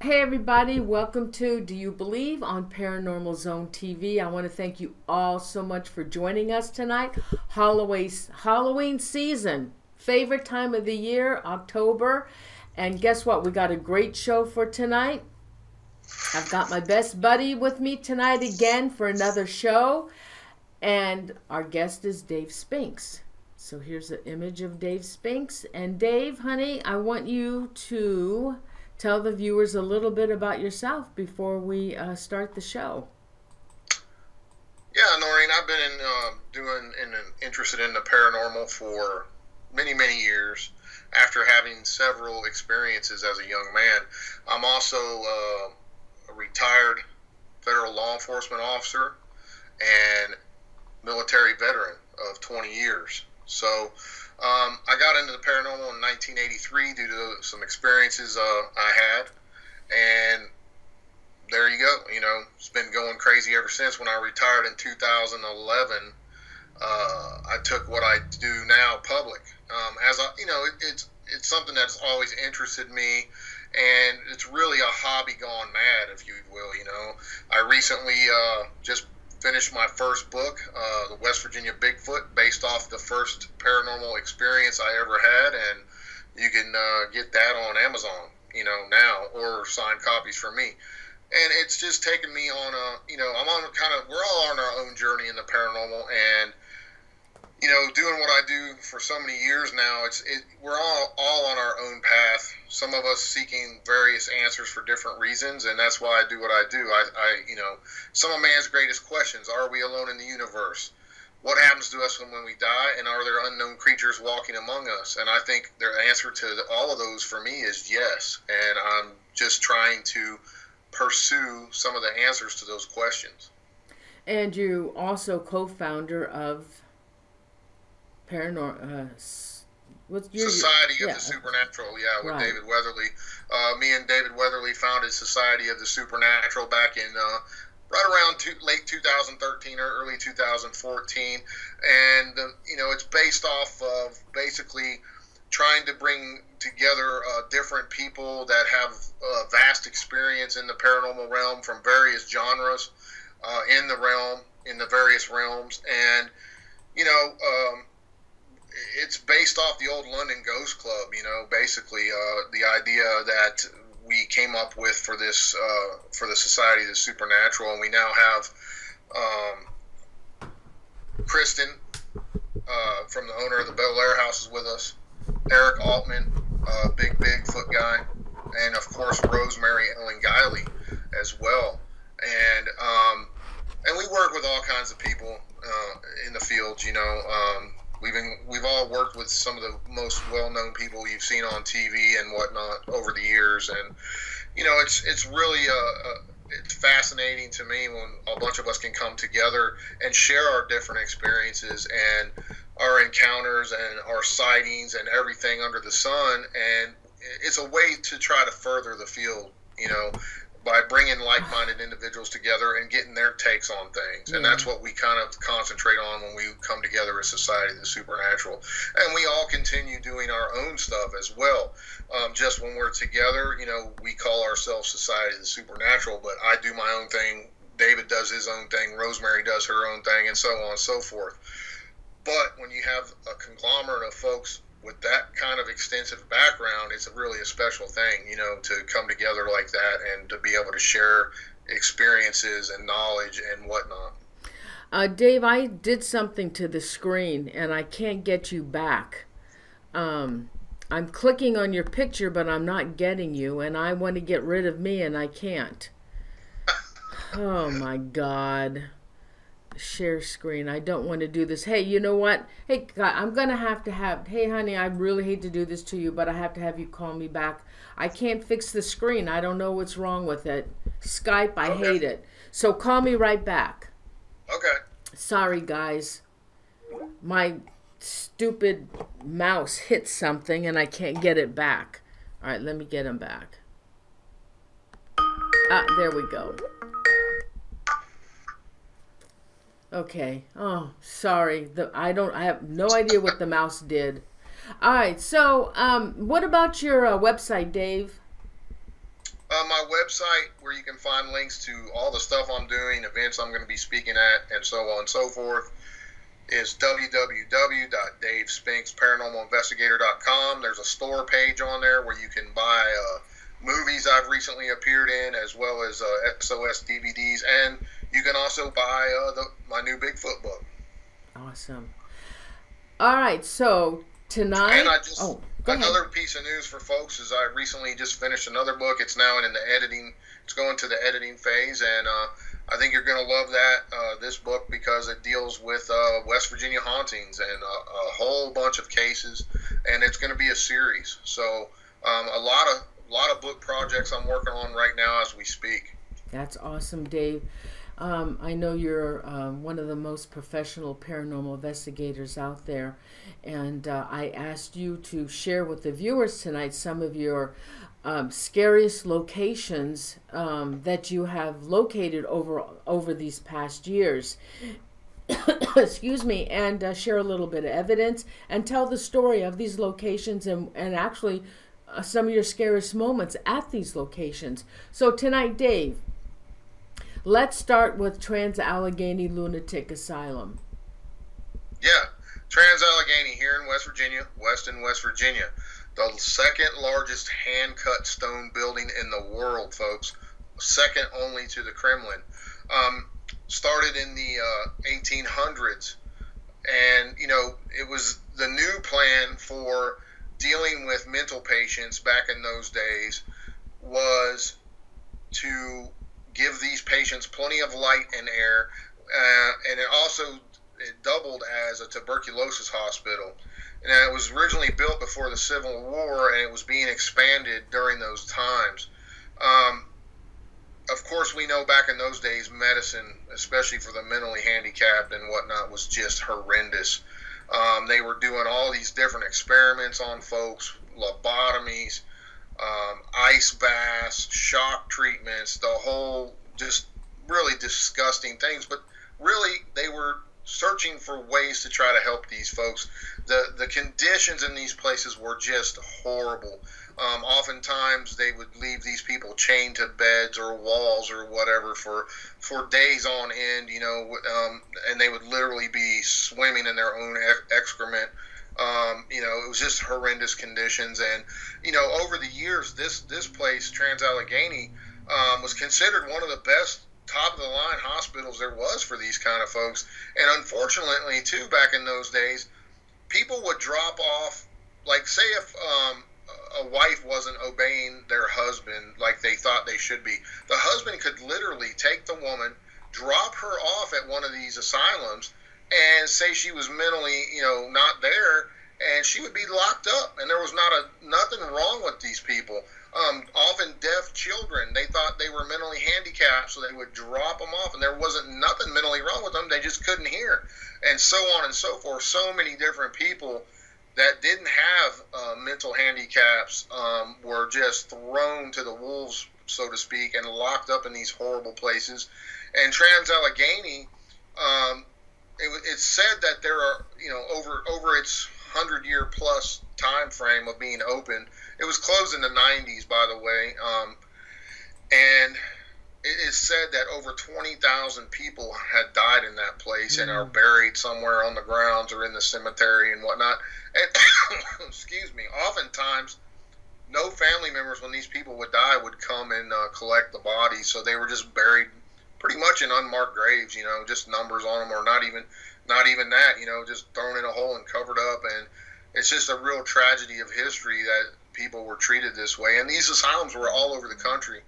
Hey everybody, welcome to Do You Believe on Paranormal Zone TV. I want to thank you all so much for joining us tonight. Halloween season, favorite time of the year, October. And guess what? We got a great show for tonight. I've got my best buddy with me tonight again for another show. And our guest is Dave Spinks. So here's an image of Dave Spinks. And Dave, honey, I want you to tell the viewers a little bit about yourself before we start the show. Yeah, Norene, I've been interested in the paranormal for many, many years. After having several experiences as a young man, I'm also a retired federal law enforcement officer and military veteran of 20 years. So I got into the paranormal in 1983 due to some experiences I had, and there you go. You know, it's been going crazy ever since. When I retired in 2011, I took what I do now public. It's something that's always interested me, and it's really a hobby gone mad, if you will. You know, I recently just finished my first book, the West Virginia Bigfoot, based off the first paranormal experience I ever had, and you can get that on Amazon, now, or signed copies for me. And it's just taken me on we're all on our own journey in the paranormal, and doing what I do for so many years now, we're all on our own path. Some of us seeking various answers for different reasons, and that's why I do what I do. Some of man's greatest questions: are we alone in the universe? What happens to us when we die? And are there unknown creatures walking among us? And I think the answer to all of those for me is yes. And I'm just trying to pursue some of the answers to those questions. And you also co-founder of Society of the Supernatural, with right. David Weatherly. Me and David Weatherly founded Society of the Supernatural back in right around late 2013 or early 2014, and it's based off of basically trying to bring together different people that have vast experience in the paranormal realm from various genres in the various realms, and it's based off the old London Ghost Club, basically the idea that we came up with for this, for the Society of the Supernatural. And we now have Kristen from the owner of the Bel Air House is with us, Eric Altman, big Bigfoot guy, and of course Rosemary Ellen Guiley as well. And we work with all kinds of people in the field, We've all worked with some of the most well-known people you've seen on TV and whatnot over the years, and it's really it's fascinating to me when a bunch of us can come together and share our different experiences and our encounters and our sightings and everything under the sun. And it's a way to try to further the field, by bringing like-minded individuals together and getting their takes on things. And that's what we kind of concentrate on when we come together as Society of the Supernatural. And we all continue doing our own stuff as well. Just when we're together, we call ourselves Society of the Supernatural, but I do my own thing, David does his own thing, Rosemary does her own thing, and so on and so forth. But when you have a conglomerate of folks with that kind of extensive background, it's really a special thing, to come together like that and to be able to share experiences and knowledge and whatnot. Dave, I did something to the screen and I can't get you back. I'm clicking on your picture, but I'm not getting you, and I want to get rid of me and I can't. Oh my God. Share screen. I don't want to do this. Hey, you know what? Hey, God, I'm going to have, hey, honey, I really hate to do this to you, but I have to have you call me back. I can't fix the screen. I don't know what's wrong with it. Skype, I hate it. So call me right back. Okay. Sorry, guys. My stupid mouse hit something and I can't get it back. All right, let me get him back. Ah, there we go. Okay. Oh, sorry. I have no idea what the mouse did. All right. So, what about your website, Dave? My website where you can find links to all the stuff I'm doing, events I'm going to be speaking at, and so on and so forth, is www.davespinks.paranormalinvestigator.com. There's a store page on there where you can buy movies I've recently appeared in, as well as SOS DVDs, and you can also buy my new Bigfoot book. Awesome. All right, so tonight... And another piece of news for folks is I recently just finished another book. It's now in the editing. It's going to the editing phase, and I think you're going to love this book because it deals with West Virginia hauntings and a whole bunch of cases, and it's going to be a series. So a lot of book projects I'm working on right now as we speak. That's awesome, Dave. I know you're one of the most professional paranormal investigators out there, and I asked you to share with the viewers tonight some of your scariest locations that you have located over these past years. Excuse me, and share a little bit of evidence and tell the story of these locations and actually some of your scariest moments at these locations. So tonight, Dave, let's start with Trans-Allegheny Lunatic Asylum. Yeah, Trans-Allegheny here in West Virginia, Weston, West Virginia. The second largest hand-cut stone building in the world, folks. Second only to the Kremlin. Started in the 1800s. And, it was the new plan for dealing with mental patients back in those days was to give these patients plenty of light and air, and it doubled as a tuberculosis hospital. And it was originally built before the Civil War, and it was being expanded during those times. Of course, we know back in those days, medicine, especially for the mentally handicapped and whatnot, was just horrendous. They were doing all these different experiments on folks, lobotomies, ice baths, shock treatments, the whole just really disgusting things. But really, they were searching for ways to try to help these folks. The conditions in these places were just horrible. Oftentimes, they would leave these people chained to beds or walls or whatever for days on end, and they would literally be swimming in their own excrement. It was just horrendous conditions. And, over the years, this place, Trans-Allegheny, was considered one of the best top-of-the-line hospitals there was for these kind of folks. And unfortunately, too, back in those days, people would drop off, like, say if a wife wasn't obeying their husband like they thought they should be, the husband could literally take the woman, drop her off at one of these asylums, and say she was mentally, not there, and she would be locked up, and there was nothing wrong with these people. Often deaf children, they thought they were mentally handicapped, so they would drop them off, and there wasn't nothing mentally wrong with them. They just couldn't hear, and so on and so forth. So many different people that didn't have mental handicaps were just thrown to the wolves, so to speak, and locked up in these horrible places. And Trans-Allegheny, it's said that there are, over its 100-year plus time frame of being open. It was closed in the 90s, by the way, and it is said that over 20,000 people had died in that place and are buried somewhere on the grounds or in the cemetery and whatnot. And excuse me, oftentimes no family members, when these people would die, would come and collect the bodies, so they were just buried pretty much in unmarked graves, just numbers on them, or not even that, just thrown in a hole and covered up. And it's just a real tragedy of history that people were treated this way. And these asylums were all over the country,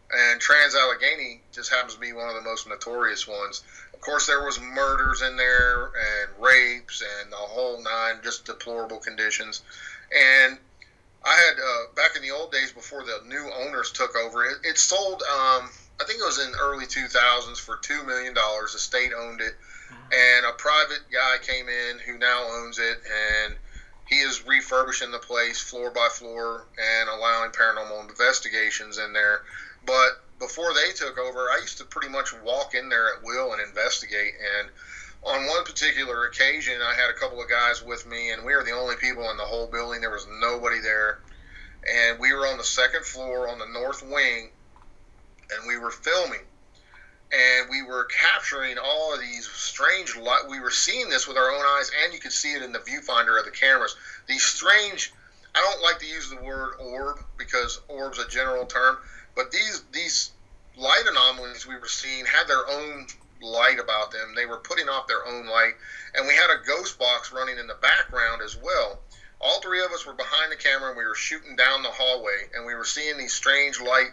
and Trans-Allegheny just happens to be one of the most notorious ones. Of course, there was murders in there and rapes and the whole nine, just deplorable conditions. And I had, back in the old days before the new owners took over, it sold, I think it was in the early 2000s for $2 million. The state owned it, and a private guy came in who now owns it, and he is refurbishing the place floor by floor and allowing paranormal investigations in there. But before they took over, I used to pretty much walk in there at will and investigate. And on one particular occasion, I had a couple of guys with me, and we were the only people in the whole building. There was nobody there. And we were on the second floor on the north wing, and we were filming, and we were capturing all of these strange light. We were seeing this with our own eyes, and you could see it in the viewfinder of the cameras. These strange, I don't like to use the word orb because orb's a general term, but these light anomalies we were seeing had their own light about them. They were putting off their own light, and we had a ghost box running in the background as well. All three of us were behind the camera, and we were shooting down the hallway, and we were seeing these strange light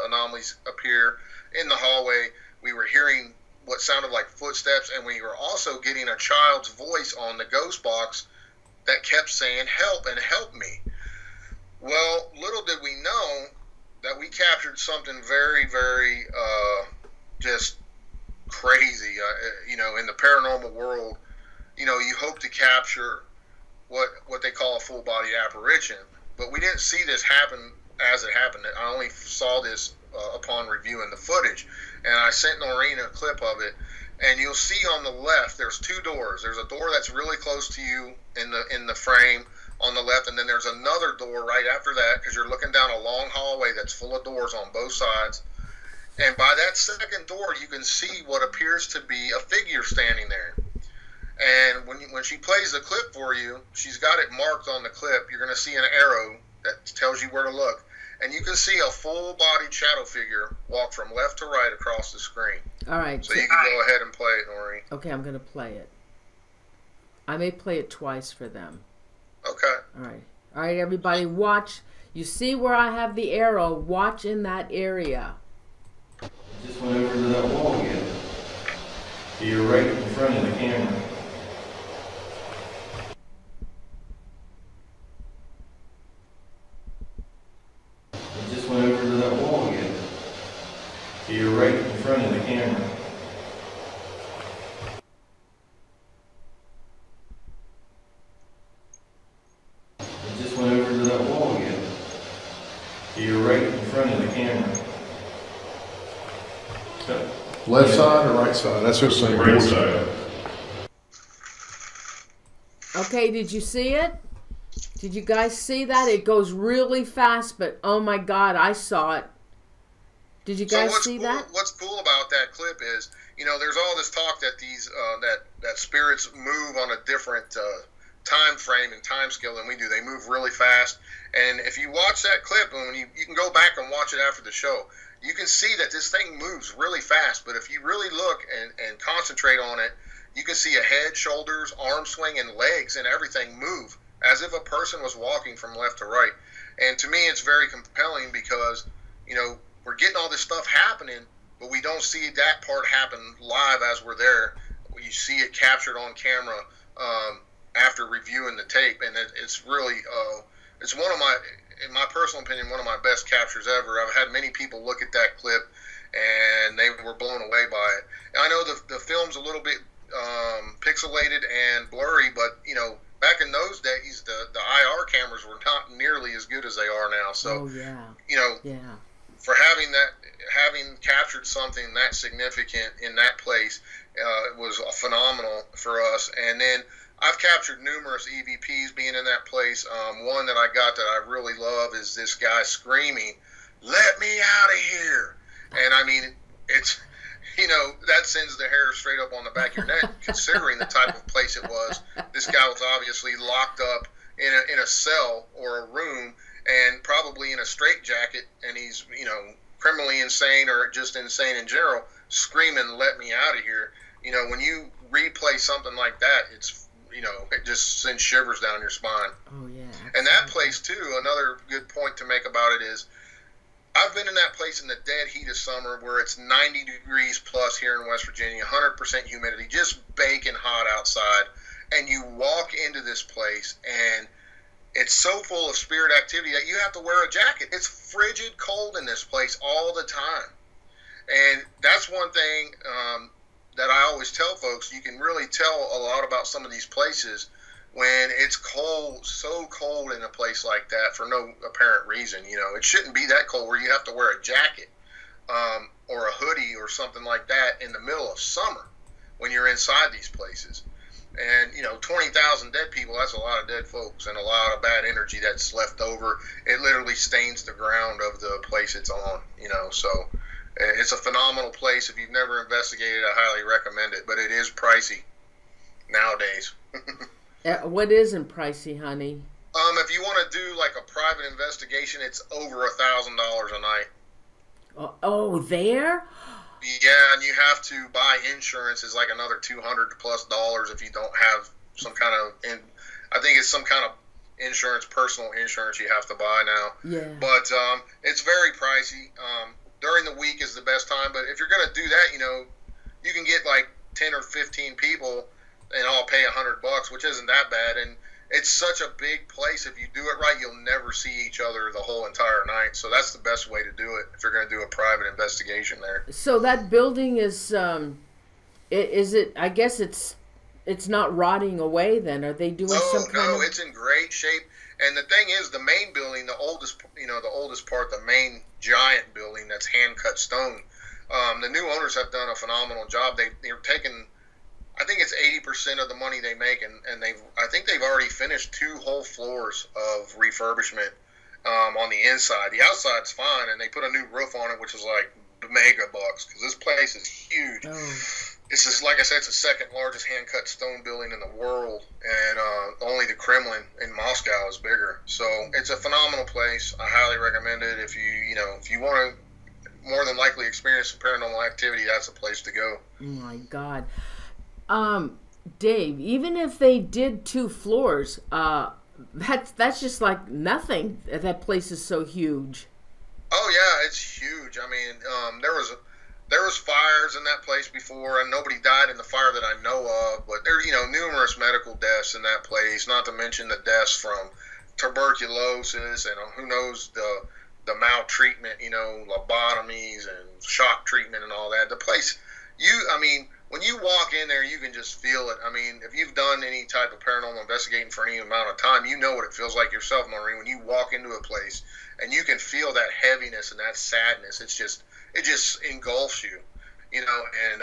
anomalies appear in the hallway. We were hearing what sounded like footsteps, and we were also getting a child's voice on the ghost box that kept saying, "Help," and "Help me." Well, little did we know that we captured something very, very just crazy. In the paranormal world, you hope to capture what they call a full body apparition, but we didn't see this happen as it happened. I only saw this upon reviewing the footage, and I sent Norene a clip of it. And you'll see on the left, there's two doors. There's a door that's really close to you in the frame on the left, and then there's another door right after that, because you're looking down a long hallway that's full of doors on both sides. And by that second door, you can see what appears to be a figure standing there. And when she plays the clip for you, she's got it marked on the clip. You're going to see an arrow that tells you where to look. And you can see a full-bodied shadow figure walk from left to right across the screen. All right. So you can go ahead and play it, Norene. Okay, I'm going to play it. I may play it twice for them. Okay. All right. All right, everybody, watch. You see where I have the arrow? Watch in that area. Just went over to that wall again. So you're right in front of the camera. Just went over to that wall again. So you're right in front of the camera. Just went over to that wall again. So you're right in front of the camera. Left side or right side? That's just saying Right side. Okay, did you see it? Did you guys see that? It goes really fast, but oh my God, I saw it. Did you guys see that? What's cool about that clip is, there's all this talk that these that spirits move on a different time frame and time scale than we do. They move really fast, and if you watch that clip, and when you can go back and watch it after the show, you can see that this thing moves really fast. But if you really look and concentrate on it, you can see a head, shoulders, arm swing, and legs and everything move as if a person was walking from left to right. And to me, it's very compelling because, we're getting all this stuff happening, but we don't see that part happen live as we're there. You see it captured on camera after reviewing the tape, and it's really, it's one of my, in my personal opinion, one of my best captures ever. I've had many people look at that clip, and they were blown away by it. And I know the film's a little bit pixelated and blurry, but, back in those days, the IR cameras were not nearly as good as they are now. So, for having captured something that significant in that place, it was phenomenal for us. And then I've captured numerous EVPs being in that place. One that I got that I really love is this guy screaming, "Let me out of here!" And I mean, it's, that sends the hair straight up on the back of your neck, considering the type of place it was. This guy was obviously locked up in a cell or a room, and probably in a straitjacket, and he's, criminally insane or just insane in general, screaming, "Let me out of here." When you replay something like that, it's, it just sends shivers down your spine. Oh, yeah. Absolutely. And that place, too, another good point to make about it is, I've been in that place in the dead heat of summer where it's 90 degrees plus here in West Virginia, 100% humidity, just baking hot outside, and you walk into this place, and it's so full of spirit activity that you have to wear a jacket. It's frigid cold in this place all the time. And that's one thing that I always tell folks. You can really tell a lot about some of these places when it's cold, so cold in a place like that for no apparent reason. It shouldn't be that cold where you have to wear a jacket or a hoodie or something like that in the middle of summer when you're inside these places. And, 20,000 dead people, that's a lot of dead folks and a lot of bad energy that's left over. It literally stains the ground of the place it's on, so It's a phenomenal place. If you've never investigated, I highly recommend it, but it is pricey nowadays. What isn't pricey, honey? If you want to do like a private investigation, it's over $1,000 a night. Oh, there? Yeah, and you have to buy insurance. Is like another $200+ if you don't have some kind of. I think it's some kind of insurance, personal insurance you have to buy now. Yeah. But it's very pricey. During the week is the best time. But if you're gonna do that, you can get like 10 or 15 people and all pay $100, which isn't that bad. And it's such a big place. If you do it right, you'll never see each other the whole entire night. So that's the best way to do it if you're going to do a private investigation there. So that building is it? I guess it's not rotting away. Then are they doing some kind of? No, it's in great shape. And the thing is, the main building, the oldest part, the main giant building that's hand cut stone. The new owners have done a phenomenal job. They're taking. I think it's 80% of the money they make, and I think they've already finished 2 whole floors of refurbishment on the inside. The outside's fine, and they put a new roof on it, which is like mega bucks because this place is huge. Oh. This is, like I said, it's the second largest hand-cut stone building in the world, and only the Kremlin in Moscow is bigger. So it's a phenomenal place. I highly recommend it. If you want to more than likely experience some paranormal activity, that's a place to go. Oh my God. Dave, even if they did 2 floors, that's just like nothing. That place is so huge. Oh yeah, it's huge. I mean, there was fires in that place before, and nobody died in the fire that I know of. But there, numerous medical deaths in that place. Not to mention the deaths from tuberculosis and who knows the maltreatment. Lobotomies and shock treatment and all that. The place, when you walk in there, you can just feel it. I mean, if you've done any type of paranormal investigating for any amount of time, you know what it feels like yourself, Norene. When you walk into a place and you can feel that heaviness and that sadness, it just engulfs you, and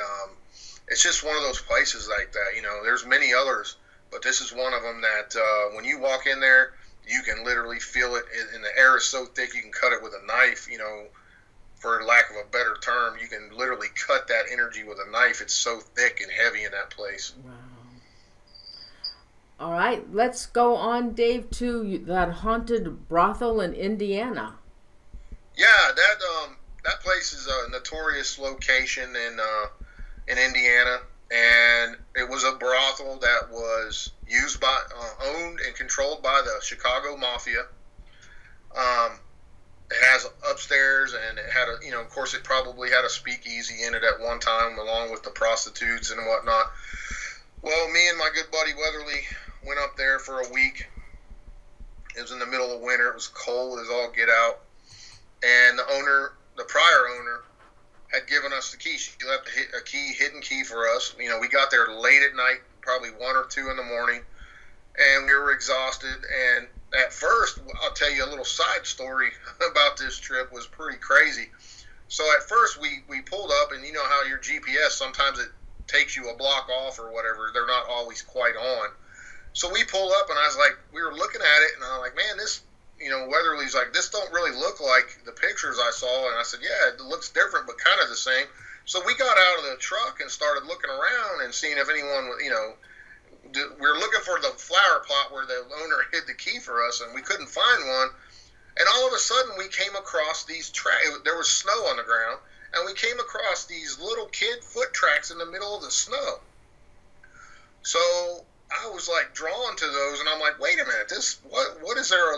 it's just one of those places like that. There's many others, but this is one of them that when you walk in there, you can literally feel it, and the air is so thick you can cut it with a knife, for lack of a better term. You can literally cut that energy with a knife. It's so thick and heavy in that place. Wow. All right, let's go on, Dave, to that haunted brothel in Indiana. Yeah, that place is a notorious location in Indiana, and it was a brothel that was used by, owned and controlled by the Chicago Mafia. It has upstairs, and it had of course, it probably had a speakeasy in it at one time, along with the prostitutes and whatnot. Well, me and my good buddy Weatherly went up there for a week. It was in the middle of winter. It was cold as all get out. And the prior owner, had given us the key. She left a hidden key for us. We got there late at night, probably 1 or 2 in the morning, and we were exhausted. And at first, I'll tell you a little side story about this trip, was pretty crazy. So at first, we pulled up, and you know how your GPS, sometimes it takes you a block off or whatever. They're not always quite on. So we pulled up, and I was like, we were looking at it, and I was like, man, this, Weatherly's like, this don't really look like the pictures I saw. And I said, yeah, it looks different, but kind of the same. So we got out of the truck and started looking around and seeing if anyone, we were looking for the flower plot where the owner hid the key for us, and we couldn't find one. And all of a sudden, we came across these tracks. There was snow on the ground, and we came across these little kid foot tracks in the middle of the snow. So I was like drawn to those, and I'm like, wait a minute, what is there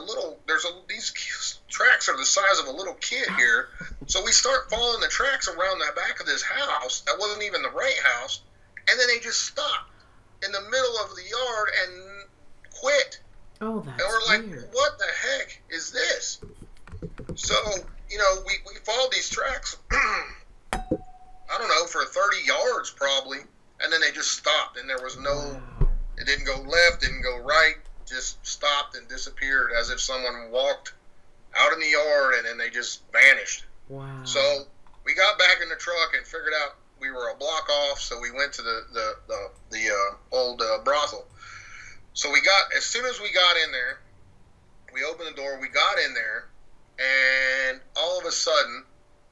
these tracks are the size of a little kid here. So we start following the tracks around the back of this house that wasn't even the right house, and then they just stopped in the middle of the yard and quit. Oh, that's and we're like, weird. What the heck is this? So, we followed these tracks, I don't know, for 30 yards probably, and then they just stopped, and there was it didn't go left, didn't go right, just stopped and disappeared as if someone walked out in the yard, and then they just vanished. Wow. So we got back in the truck and figured out we were a block off, so we went to the old brothel. So as soon as we got in there, we opened the door, we got in there, and all of a sudden,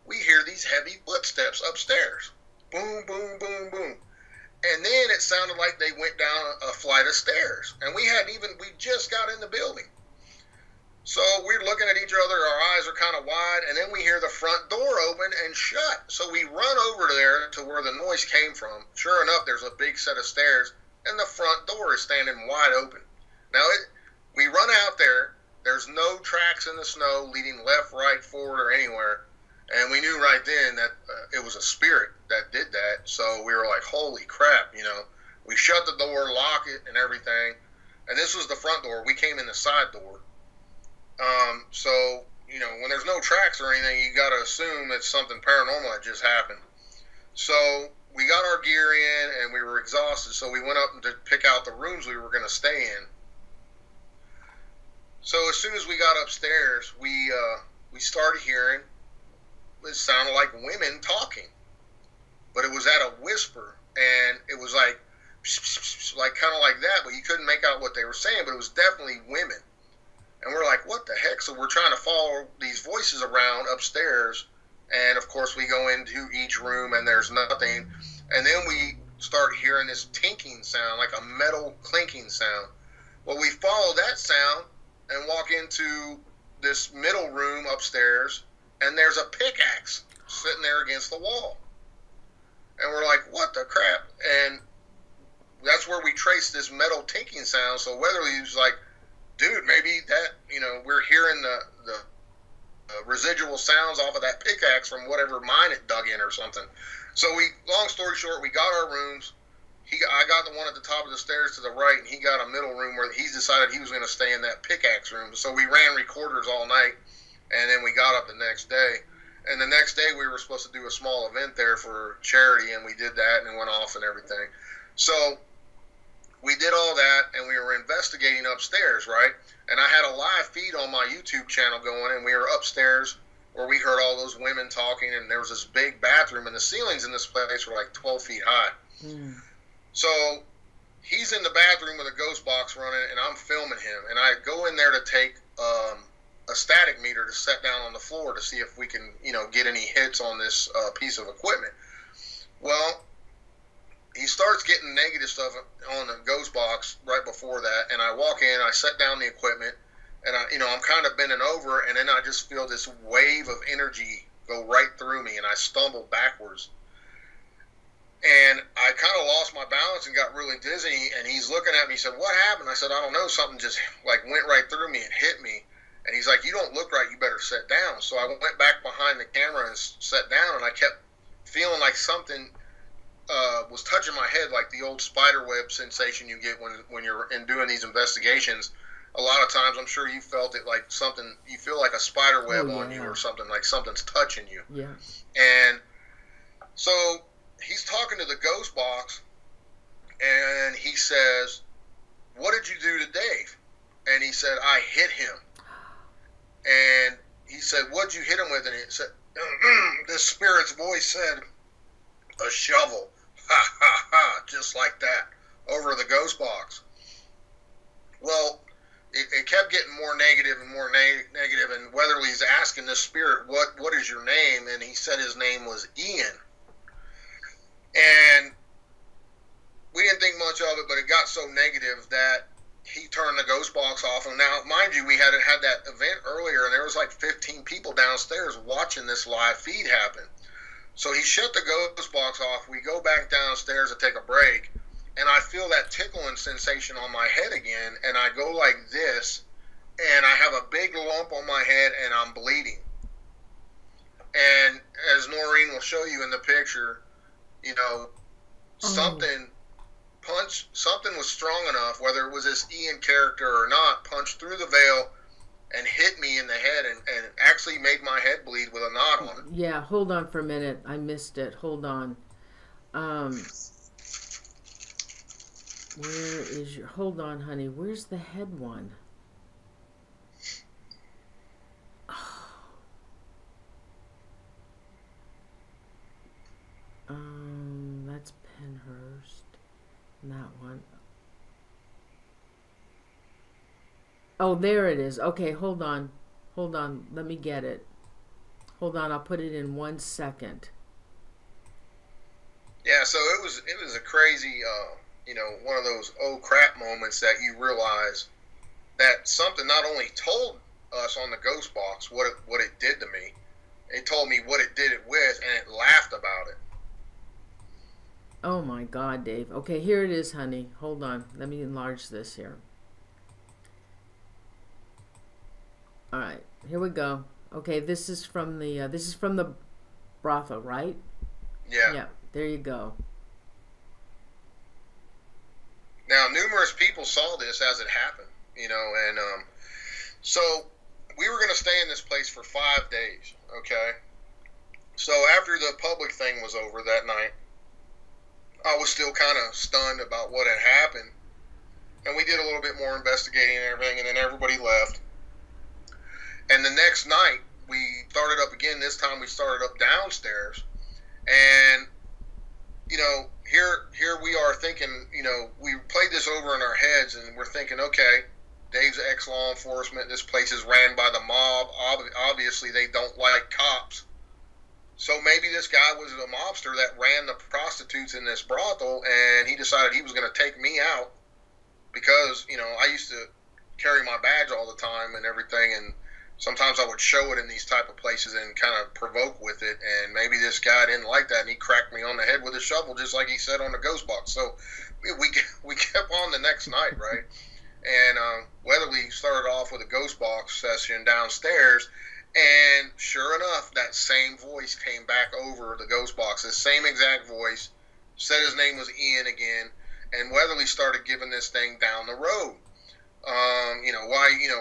we hear these heavy footsteps upstairs. Boom, boom, boom, boom. And then it sounded like they went down a flight of stairs. And we just got in the building. So we're looking at each other, our eyes are kind of wide, and then we hear the front door open and shut. So we run over there to where the noise came from. Sure enough, there's a big set of stairs, and the front door is standing wide open. Now, we run out there. There's no tracks in the snow leading left, right, forward, or anywhere. And we knew right then that it was a spirit that did that. So we were like, holy crap, you know. We shut the door, lock it, and everything. And this was the front door. We came in the side door. So, you know, when there's no tracks or anything, you got to assume it's something paranormal that just happened. So we got our gear in, and we were exhausted. So we went up to pick out the rooms we were going to stay in. So as soon as we got upstairs, we started hearing, it sounded like women talking, but it was at a whisper, and it was like, like kind of like that, but you couldn't make out what they were saying, but it was definitely women. And we're like, what the heck? So we're trying to follow these voices around upstairs, and of course we go into each room and there's nothing, and then we start hearing this tinking sound, like a metal clinking sound. Well, we follow that sound and walk into this middle room upstairs, and there's a pickaxe sitting there against the wall. And we're like, what the crap? And that's where we traced this metal tinking sound. So Weatherly was like, dude, maybe that, you know, we're hearing the residual sounds off of that pickaxe from whatever mine it dug in or something. So long story short, we got our rooms. I got the one at the top of the stairs to the right, and he got a middle room where he decided he was going to stay in that pickaxe room. So we ran recorders all night, and then we got up the next day. And the next day we were supposed to do a small event there for charity, and we did that, and it went off and everything. So we did all that, and we were investigating upstairs, right? And I had a live feed on my YouTube channel going, and we were upstairs where we heard all those women talking, and there was this big bathroom, and the ceilings in this place were like 12 feet high. Mm. So he's in the bathroom with a ghost box running, and I'm filming him. And I go in there to take a static meter to set down on the floor to see if we can, you know, get any hits on this piece of equipment. Well, he starts getting negative stuff on the ghost box right before that, and I walk in, I set down the equipment, and I'm kind of bending over, and then I just feel this wave of energy go right through me, and I stumble backwards. And I kind of lost my balance and got really dizzy, and he's looking at me, he said, what happened? I said, I don't know, something just like went right through me and hit me. And he's like, you don't look right, you better sit down. So I went back behind the camera and sat down, and I kept feeling like something was touching my head, like the old spider web sensation you get when you're doing these investigations. A lot of times, I'm sure you felt it, like something, you feel like a spider web on you or something, like something's touching you. Yeah. And so he's talking to the ghost box, and he says, what did you do to Dave? And he said, I hit him. And he said, what'd you hit him with? And he said, this spirit's voice said, a shovel. Ha, ha, ha, just like that, over the ghost box. Well, it kept getting more negative and more negative, and Weatherly's asking this spirit, what is your name? And he said his name was Ian. And we didn't think much of it, but it got so negative that he turned the ghost box off. And now, mind you, we had that event earlier, and there was like 15 people downstairs watching this live feed happen. So he shut the ghost box off. We go back downstairs to take a break, and I feel that tickling sensation on my head again, and I go like this, and I have a big lump on my head, and I'm bleeding. And as Norene will show you in the picture, you know, something was strong enough, whether it was this Ian character or not, punched through the veil and hit me in the head and actually made my head bleed with a knot on it. Yeah, hold on for a minute. I missed it. Hold on. Where is your... Hold on, honey. Where's the head one? That's Penhurst. That one. Oh, there it is. Okay, hold on. Hold on. Let me get it. Hold on, I'll put it in 1 second. Yeah, so it was a crazy, one of those oh crap moments that you realize that something not only told us on the ghost box what it did to me, it told me what it did it with, and it laughed about it. Oh my God, Dave. Okay, here it is, honey. Hold on. Let me enlarge this here. All right, here we go. Okay, this is from the brothel, right? Yeah. Yeah. There you go. Now, numerous people saw this as it happened, and so we were going to stay in this place for 5 days, okay? So after the public thing was over that night, I was still kind of stunned about what had happened, and we did a little bit more investigating and everything, and then everybody left. And the next night, we started up again. This time we started up downstairs, and here we are thinking, we played this over in our heads, and we're thinking, okay, Dave's ex-law enforcement. This place is ran by the mob. Obviously, they don't like cops. So maybe this guy was a mobster that ran the prostitutes in this brothel, and he decided he was going to take me out because, I used to carry my badge all the time and everything, and sometimes I would show it in these type of places and kind of provoke with it, and maybe this guy didn't like that, and he cracked me on the head with a shovel, just like he said on the ghost box. So we kept on the next night, right? And Weatherly started off with a ghost box session downstairs, and sure enough, that same voice came back over the ghost box, the same exact voice, said his name was Ian again, and Weatherly started giving this thing down the road.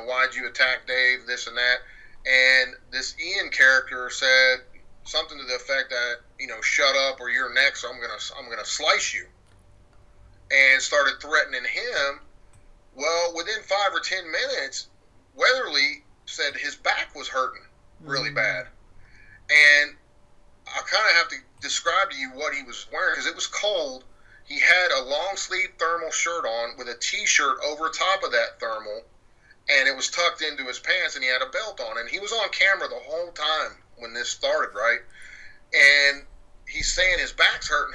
Why'd you attack Dave, this and that? And this Ian character said something to the effect that, shut up or you're next, or I'm gonna slice you. And started threatening him. Well, within 5 or 10 minutes, Weatherly said his back was hurting really bad. And I kind of have to describe to you what he was wearing, because it was cold. He had a long sleeve thermal shirt on with a t-shirt over top of that thermal, and it was tucked into his pants, and he had a belt on, and he was on camera the whole time when this started, right? And he's saying his back's hurting.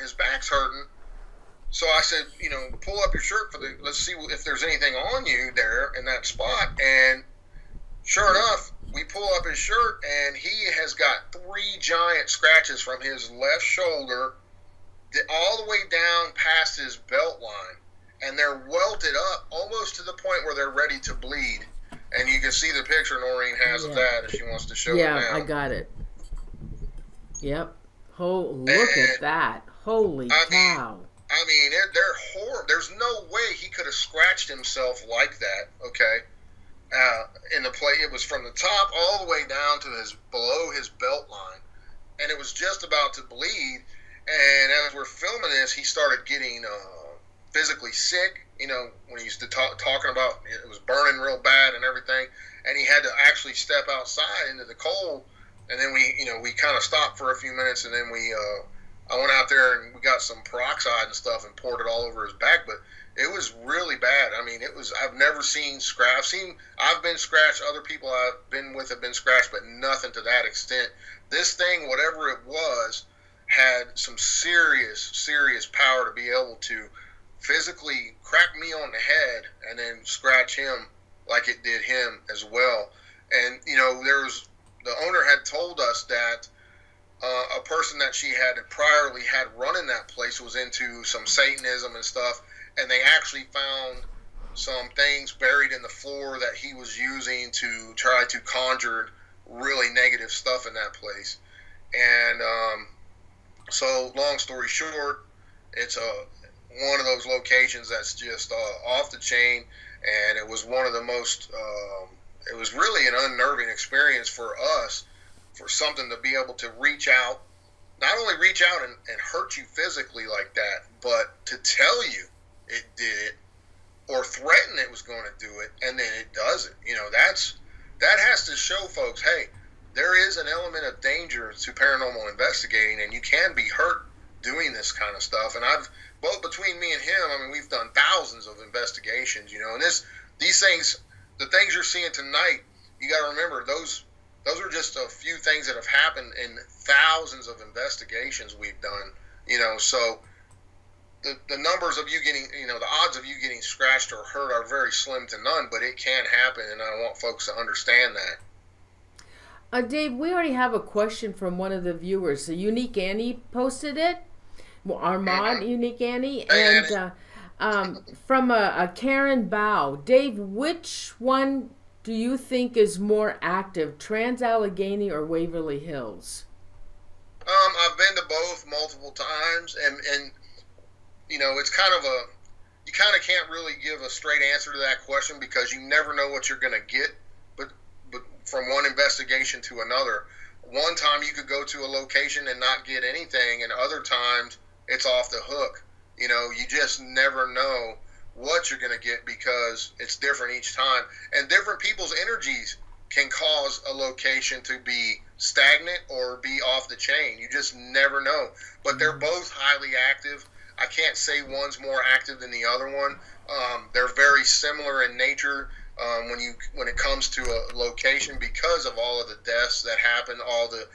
So I said, pull up your shirt let's see if there's anything on you there in that spot. And sure enough, we pull up his shirt, and he has got 3 giant scratches from his left shoulder all the way down past his belt line, and they're welted up almost to the point where they're ready to bleed. And you can see the picture Norene has of that if she wants to show it now. Yeah, I got it. Yep. Look at that. Holy cow. They're horrible. There's no way he could have scratched himself like that, okay? In the play, it was from the top all the way down to below his belt line, and it was just about to bleed. And as we're filming this, he started getting physically sick. When he used to talking about it was burning real bad and everything, and he had to actually step outside into the cold. And then we kind of stopped for a few minutes, and then I went out there and we got some peroxide and stuff and poured it all over his back. But it was really bad. I've never seen scratch. I've been scratched. Other people I've been with have been scratched, but nothing to that extent. This thing, whatever it was, had some serious power to be able to physically crack me on the head and then scratch him like it did him as well. And, the owner had told us that a person that she had priorly had running that place was into some Satanism and stuff, and they actually found some things buried in the floor that he was using to try to conjure really negative stuff in that place. And so long story short, it's one of those locations that's just off the chain, and it was one of the most it was really an unnerving experience for us, for something to be able to reach out, not only reach out and hurt you physically like that, but to tell you it did it or threaten it was going to do it, and then it does it. That has to show folks, hey, there is an element of danger to paranormal investigating, and you can be hurt doing this kind of stuff. And both between me and him, we've done thousands of investigations, and these things, the things you're seeing tonight, you got to remember, those those are just a few things that have happened in thousands of investigations we've done. So the numbers of you getting, the odds of you getting scratched or hurt are very slim to none, but it can happen, and I want folks to understand that. Dave, we already have a question from one of the viewers. So Unique Annie posted it. Well, Armand, Unique Annie, and from a Karen Bow. Dave, which one do you think is more active, Trans-Allegheny or Waverly Hills? I've been to both multiple times, and it's kind of you kind of can't really give a straight answer to that question because you never know what you're going to get, but from one investigation to another. One time you could go to a location and not get anything, and other times it's off the hook. You just never know what you're going to get because it's different each time. And different people's energies can cause a location to be stagnant or be off the chain. You just never know. But they're both highly active. I can't say one's more active than the other one. They're very similar in nature when it comes to a location because of all of the deaths that happen, all the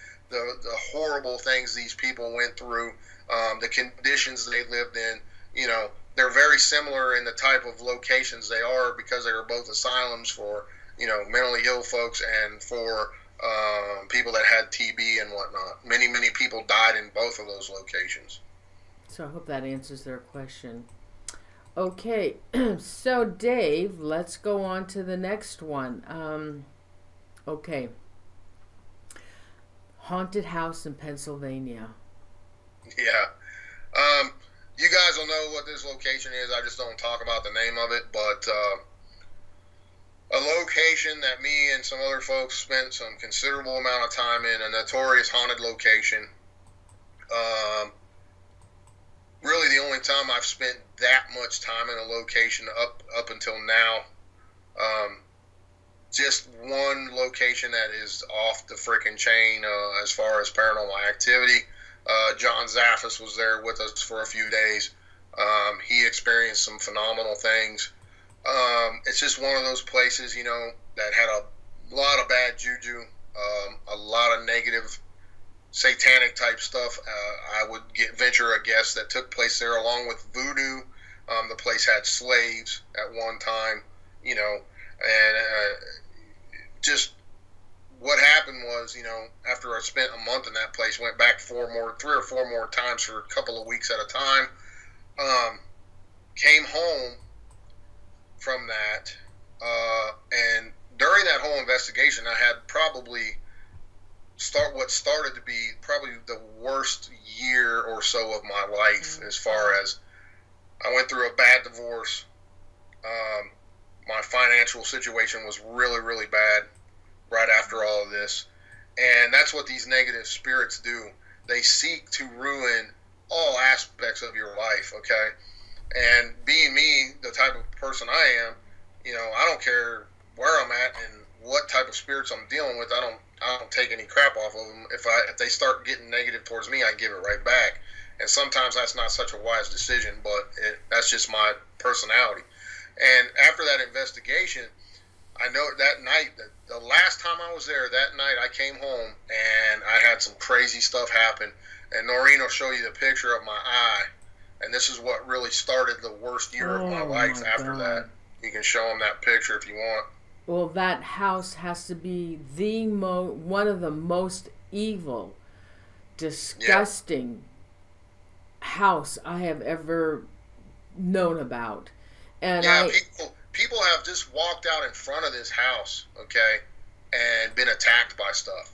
horrible things these people went through. The conditions they lived in, they're very similar in the type of locations they are because they are both asylums for, mentally ill folks and for people that had TB and whatnot. Many, many people died in both of those locations. So I hope that answers their question. Okay, so Dave, let's go on to the next one. Okay. Haunted house in Pennsylvania. Yeah. You guys will know what this location is. I just don't talk about the name of it, but a location that me and some other folks spent some considerable amount of time in, a notorious haunted location. Really the only time I've spent that much time in a location up until now. Just one location that is off the freaking chain as far as paranormal activity. John Zaffis was there with us for a few days. He experienced some phenomenal things. It's just one of those places, that had a lot of bad juju, a lot of negative satanic type stuff. I would venture a guess that took place there along with voodoo. The place had slaves at one time, and just what happened was, after I spent a month in that place, went back 3 or 4 more times for a couple of weeks at a time, came home from that, and during that whole investigation, I had probably what started to be probably the worst year or so of my life, as far as I went through a bad divorce. My financial situation was really, really bad right after all of this. And that's what these negative spirits do. They seek to ruin all aspects of your life, okay? And being me, the type of person I am, I don't care where I'm at and what type of spirits I'm dealing with. I don't take any crap off of them. If they start getting negative towards me, I give it right back. And sometimes that's not such a wise decision, but that's just my personality. And after that investigation, I know that night, the last time I was there, that night I came home and I had some crazy stuff happen. And Norene will show you the picture of my eye. And this is what really started the worst year of my life after that. You can show them that picture if you want. Well, that house has to be one of the most evil, disgusting house I have ever known about. And people have just walked out in front of this house, okay, and been attacked by stuff.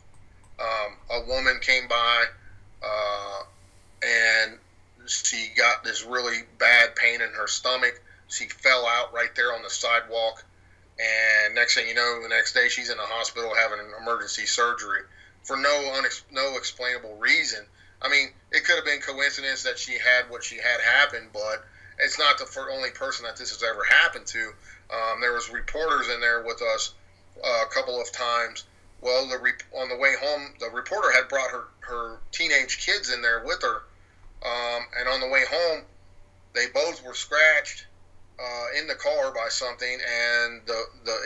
A woman came by, and she got this really bad pain in her stomach. She fell out right there on the sidewalk, and next thing you know, the next day she's in the hospital having an emergency surgery for no explainable reason. I mean, it could have been coincidence that she had what she had happen, but it's not the only person that this has ever happened to. There was reporters in there with us a couple of times. Well, on the way home, the reporter had brought her teenage kids in there with her, and on the way home, they both were scratched in the car by something, and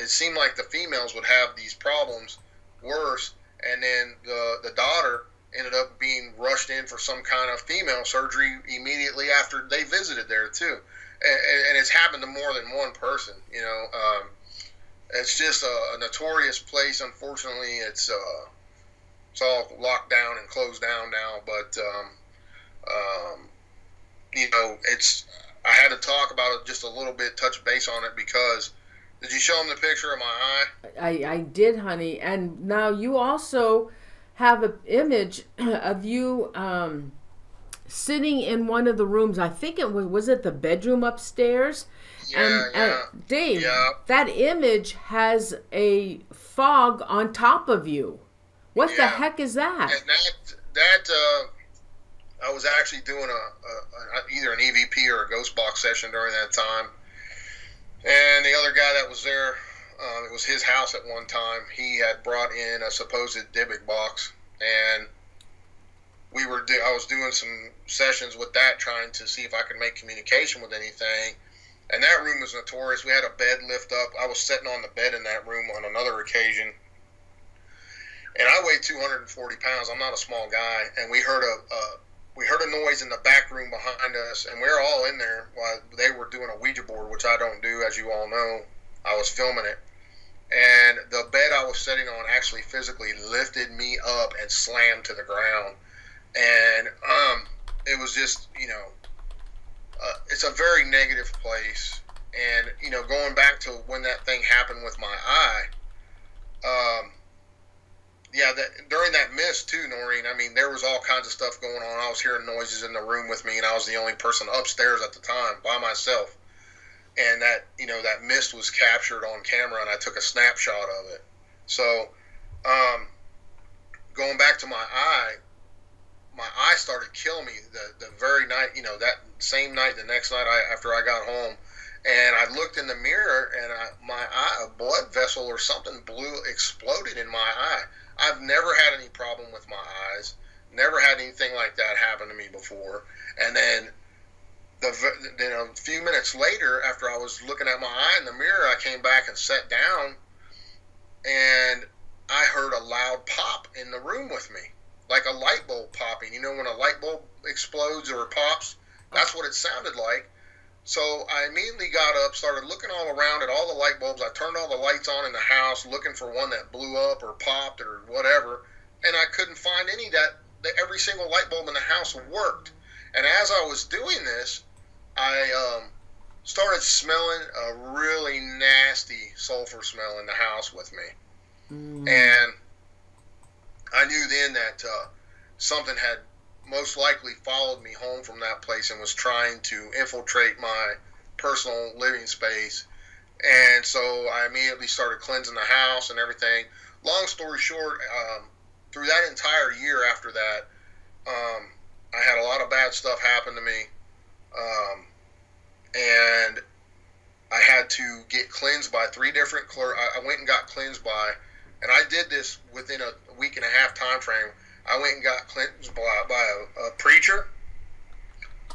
it seemed like the females would have these problems worse, and then the daughter ended up being rushed in for some kind of female surgery immediately after they visited there too. And it's happened to more than one person. It's just a notorious place. Unfortunately, it's all locked down and closed down now. But it's. I had to talk about it just a little bit, touch base on it, because did you show him the picture of my eye? I did, honey. And now you also have an image of you sitting in one of the rooms. I think it was it the bedroom upstairs? Yeah, yeah. Dave, yeah. That image has a fog on top of you. What the heck is that? And that I was actually doing either an EVP or a ghost box session during that time. And the other guy that was there, it was his house at one time. He had brought in a supposed Dybbuk box, and I was doing some sessions with that, trying to see if I could make communication with anything. And that room was notorious. We had a bed lift up. I was sitting on the bed in that room on another occasion, and I weighed 240 pounds. I'm not a small guy, and we heard a noise in the back room behind us, and we were all in there while they were doing a Ouija board, which I don't do, as you all know. I was filming it, and the bed I was sitting on actually physically lifted me up and slammed to the ground. And it was just, it's a very negative place. And, going back to when that thing happened with my eye, during that mist too, Norene, I mean, there was all kinds of stuff going on. I was hearing noises in the room with me, and I was the only person upstairs at the time by myself. And that mist was captured on camera, and I took a snapshot of it. So, going back to my eye started killing me the very night, that same night, the next night after I got home. And I looked in the mirror, and my eye, a blood vessel or something exploded in my eye. I've never had any problem with my eyes. Never had anything like that happen to me before. And then, a few minutes later, after I was looking at my eye in the mirror, I came back and sat down, and I heard a loud pop in the room with me, like a light bulb popping. When a light bulb explodes or pops, that's what it sounded like. So I immediately got up, started looking all around at all the light bulbs. I turned all the lights on in the house, looking for one that blew up or popped or whatever, and I couldn't find any that every single light bulb in the house worked. And as I was doing this, I started smelling a really nasty sulfur smell in the house with me. And I knew then that something had most likely followed me home from that place and was trying to infiltrate my personal living space. And so I immediately started cleansing the house and everything. Long story short, through that entire year after that, I had a lot of bad stuff happen to me. And I had to get cleansed by 3 different I went and got cleansed by, and I did this within a week and a half time frame. I went and got cleansed by a preacher,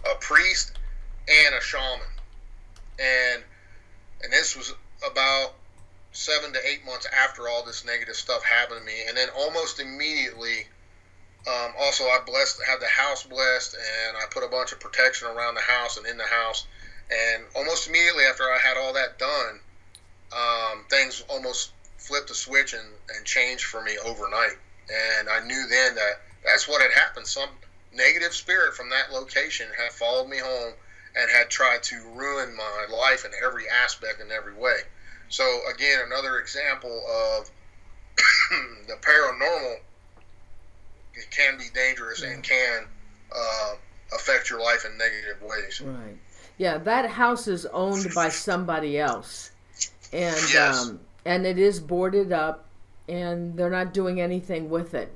a priest, and a shaman. And this was about 7 to 8 months after all this negative stuff happened to me. And then almost immediately, also I had the house blessed, and I put a bunch of protection around the house and in the house. And almost immediately after I had all that done, things almost flipped a switch and changed for me overnight. And I knew then that that's what had happened. Some negative spirit from that location had followed me home and had tried to ruin my life in every aspect and every way. So again, another example of the paranormal. It can be dangerous and can affect your life in negative ways. Right. Yeah, that house is owned by somebody else. And Yes. And it is boarded up, and they're not doing anything with it.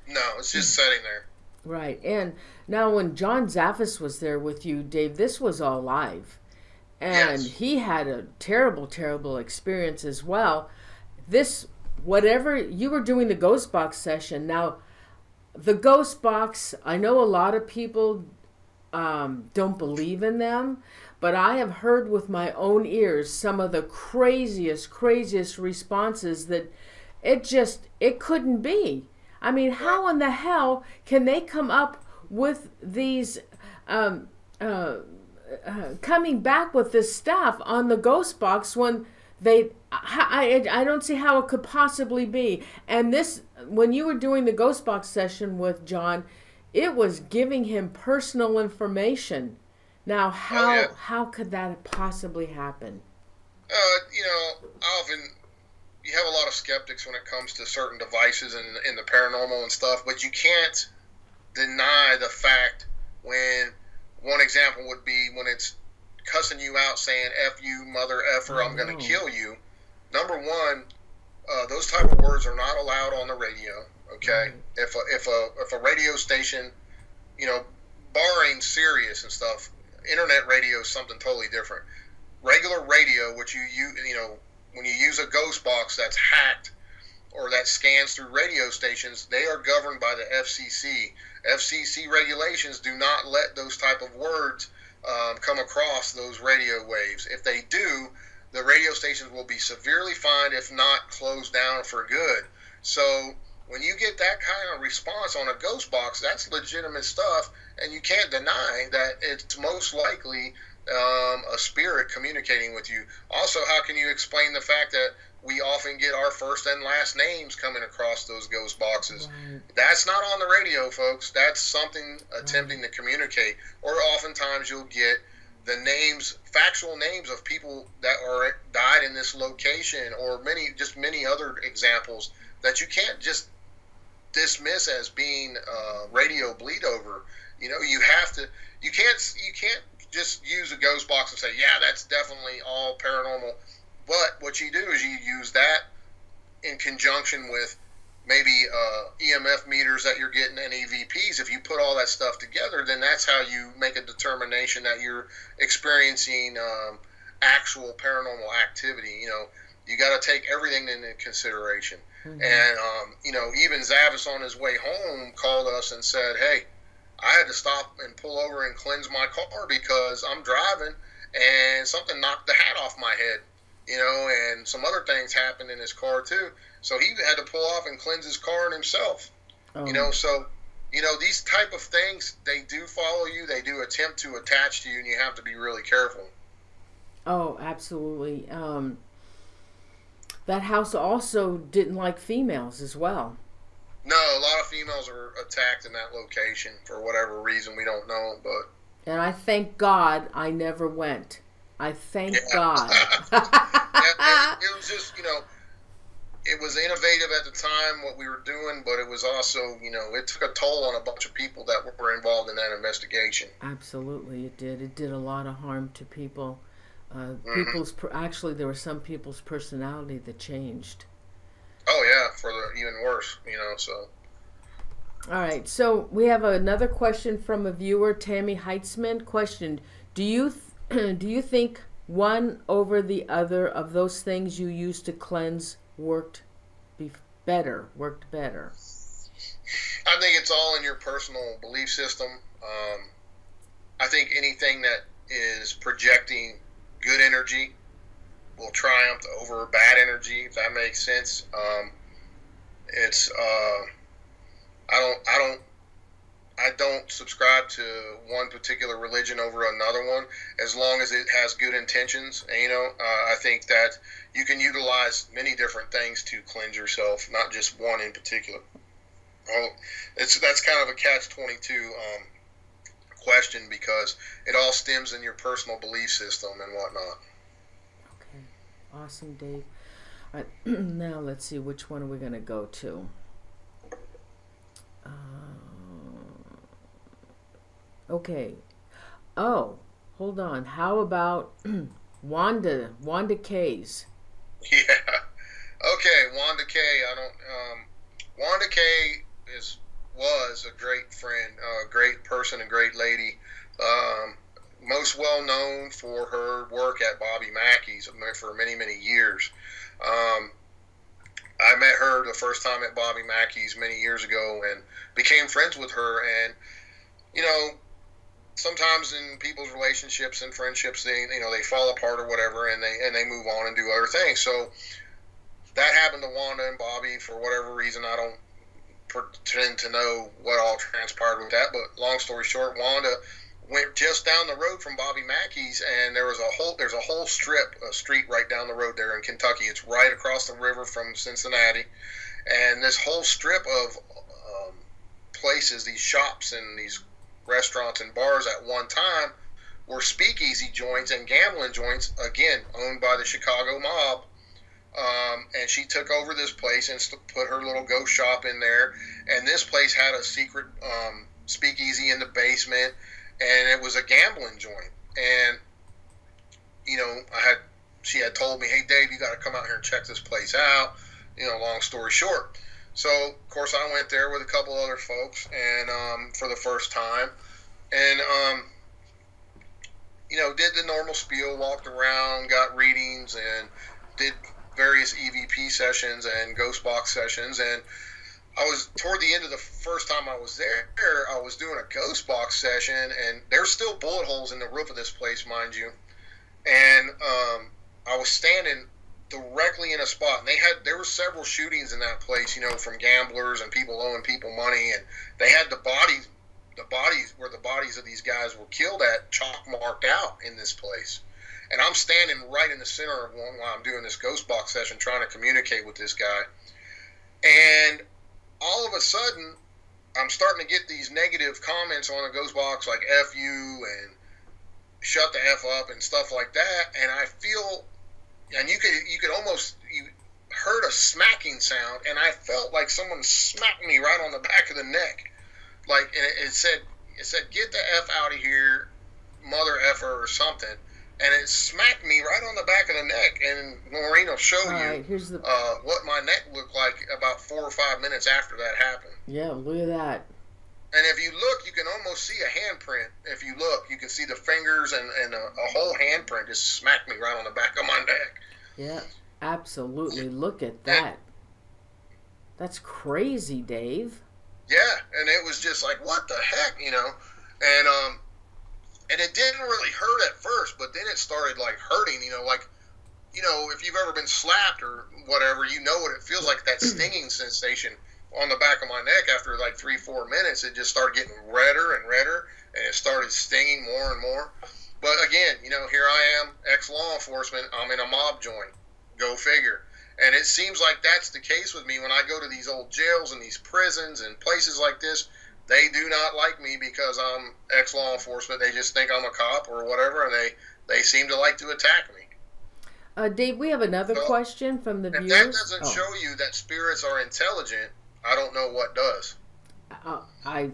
No, it's just sitting there. Right. And now when John Zaffis was there with you, Dave, this was all live. And Yes. he had a terrible, terrible experience as well. Whatever, you were doing the ghost box session. Now, the ghost box, I know a lot of people don't believe in them, but I have heard with my own ears some of the craziest responses that it couldn't be. I mean, how in the hell can they come up with these, coming back with this stuff on the ghost box when I don't see how it could possibly be. And this, when you were doing the ghost box session with John, it was giving him personal information. Now, how could that possibly happen? Often you have a lot of skeptics when it comes to certain devices in the paranormal and stuff, but you can't deny the fact when one example would be when it's cussing you out saying F you, mother effer, I'm going to kill you. Number one, those type of words are not allowed on the radio, okay? If a radio station, barring Sirius and stuff, internet radio is something totally different. Regular radio, which when you use a ghost box that's hacked or that scans through radio stations, they are governed by the FCC. FCC regulations do not let those type of words come across those radio waves. If they do, the radio stations will be severely fined, if not closed down for good. So when you get that kind of response on a ghost box, that's legitimate stuff, and you can't deny that it's most likely a spirit communicating with you. Also, how can you explain the fact that we often get our first and last names coming across those ghost boxes? Right. That's not on the radio, folks. That's something attempting to communicate. Or oftentimes you'll get the names, factual names of people that are died in this location, or many other examples that you can't just dismiss as being radio bleed over. You can't just use a ghost box and say, yeah, that's definitely all paranormal. But what you do is you use that in conjunction with maybe EMF meters that you're getting and EVPs. If you put all that stuff together, then that's how you make a determination that you're experiencing actual paranormal activity. You got to take everything into consideration. Mm-hmm. And, even Zavis on his way home called us and said, hey, I had to stop and pull over and cleanse my car because I'm driving and something knocked the hat off my head, and some other things happened in his car too. So he had to pull off and cleanse his car and himself, so, these type of things, they do follow you. They do attempt to attach to you, and you have to be really careful. Oh, absolutely. That house also didn't like females as well. No, a lot of females are attacked in that location for whatever reason, we don't know, but... And I thank God I never went. I thank God. It was just, it was innovative at the time, what we were doing, but it was also, it took a toll on a bunch of people that were involved in that investigation. Absolutely, it did. It did a lot of harm to people. Actually, there were some people's personality that changed. Oh yeah, for the even worse, so. All right, so we have another question from a viewer, Tammy Heitzman. Question: Do you think one over the other of those things you used to cleanse worked better? I think it's all in your personal belief system. I think anything that is projecting good energy will triumph over bad energy, if that makes sense. I don't subscribe to one particular religion over another one, as long as it has good intentions. And, I think that you can utilize many different things to cleanse yourself, not just one in particular. That's kind of a catch-22 question, because it all stems in your personal belief system and whatnot. Okay, awesome, Dave. All right, now let's see, which one are we going to go to? Okay. Oh, hold on. How about Wanda K's? Yeah. Okay, Wanda K. Wanda K. was a great friend, a great person, a great lady. Most well known for her work at Bobby Mackey's for many, many years. I met her the first time at Bobby Mackey's many years ago and became friends with her. And, sometimes in people's relationships and friendships, they fall apart or whatever, and they move on and do other things. So that happened to Wanda and Bobby for whatever reason. I don't pretend to know what all transpired with that, but long story short, Wanda went just down the road from Bobby Mackey's, and there's a whole street right down the road there in Kentucky. It's right across the river from Cincinnati, and this whole strip of places, these shops and these restaurants and bars at one time were speakeasy joints and gambling joints, again owned by the Chicago mob. And she took over this place and put her little ghost shop in there. And this place had a secret speakeasy in the basement, and it was a gambling joint. And she had told me, "Hey Dave, you got to come out here and check this place out." Long story short. So of course I went there with a couple other folks, and for the first time, and did the normal spiel, walked around, got readings, and did various EVP sessions and ghost box sessions. And I was toward the end of the first time I was there, I was doing a ghost box session, and there's still bullet holes in the roof of this place, mind you. And I was standing directly in a spot, and there were several shootings in that place, from gamblers and people owing people money, and they had the bodies where the bodies of these guys were killed at chalk marked out in this place. And I'm standing right in the center of one while I'm doing this ghost box session, trying to communicate with this guy. And all of a sudden, I'm starting to get these negative comments on the ghost box, like F you and shut the F up and stuff like that. And I feel, and you heard a smacking sound, and I felt like someone smacked me right on the back of the neck. Like, and it said, "Get the F out of here, mother effer," or something. And it smacked me right on the back of the neck. And Norene will show you what my neck looked like about 4 or 5 minutes after that happened. Yeah, look at that. And if you look, you can almost see a handprint. If you look, you can see the fingers and a whole handprint just smacked me right on the back of my neck. Yeah, absolutely. Look at that. That's crazy, Dave. Yeah, and it was just like, what the heck, and it didn't really hurt at first, but then it started like hurting, if you've ever been slapped or whatever, what it feels like, that stinging sensation on the back of my neck. After like 3-4 minutes, it just started getting redder and redder, and it started stinging more and more. But again, here I am, ex-law enforcement, I'm in a mob joint. Go figure. And it seems like that's the case with me when I go to these old jails and these prisons and places like this. They do not like me because I'm ex-law enforcement. They just think I'm a cop or whatever, and they seem to like to attack me. Dave, we have another question from the viewers. If that doesn't show you that spirits are intelligent, I don't know what does. I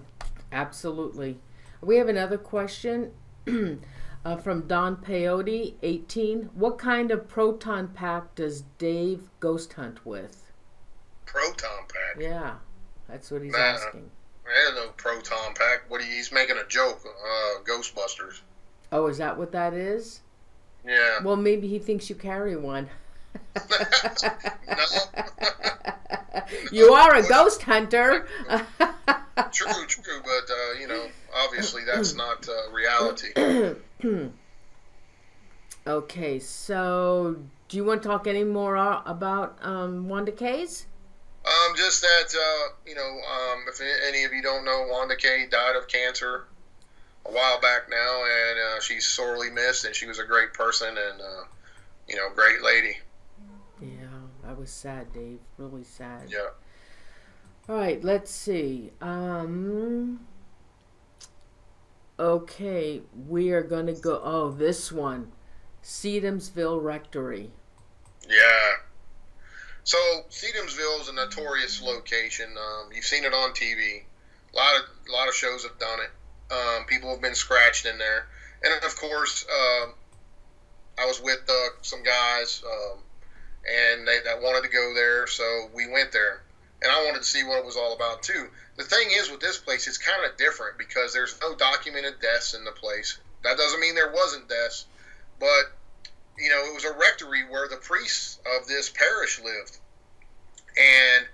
absolutely. We have another question from Don Peyote, 18. What kind of proton pack does Dave ghost hunt with? Proton pack? Yeah, that's what he's asking. I don't know, proton pack. He's making a joke. Ghostbusters. Oh, is that what that is? Yeah. Well, maybe he thinks you carry one. No. You are a ghost hunter. True, but obviously that's not reality. Okay, so do you want to talk any more about Wanda K's? Just that, if any of you don't know, Wanda Kay died of cancer a while back now, and she's sorely missed, and she was a great person and, great lady. Yeah, that was sad, Dave. Really sad. Yeah. All right, let's see. Okay, we are going to go, this one. Sedumsville Rectory. Yeah. So, Sedumsville is a notorious location. You've seen it on TV. A lot of shows have done it. People have been scratched in there. And, of course, I was with some guys, and that wanted to go there, so we went there. And I wanted to see what it was all about, too. The thing is, with this place, it's kind of different because there's no documented deaths in the place. That doesn't mean there wasn't deaths, but it was a rectory where the priests of this parish lived. And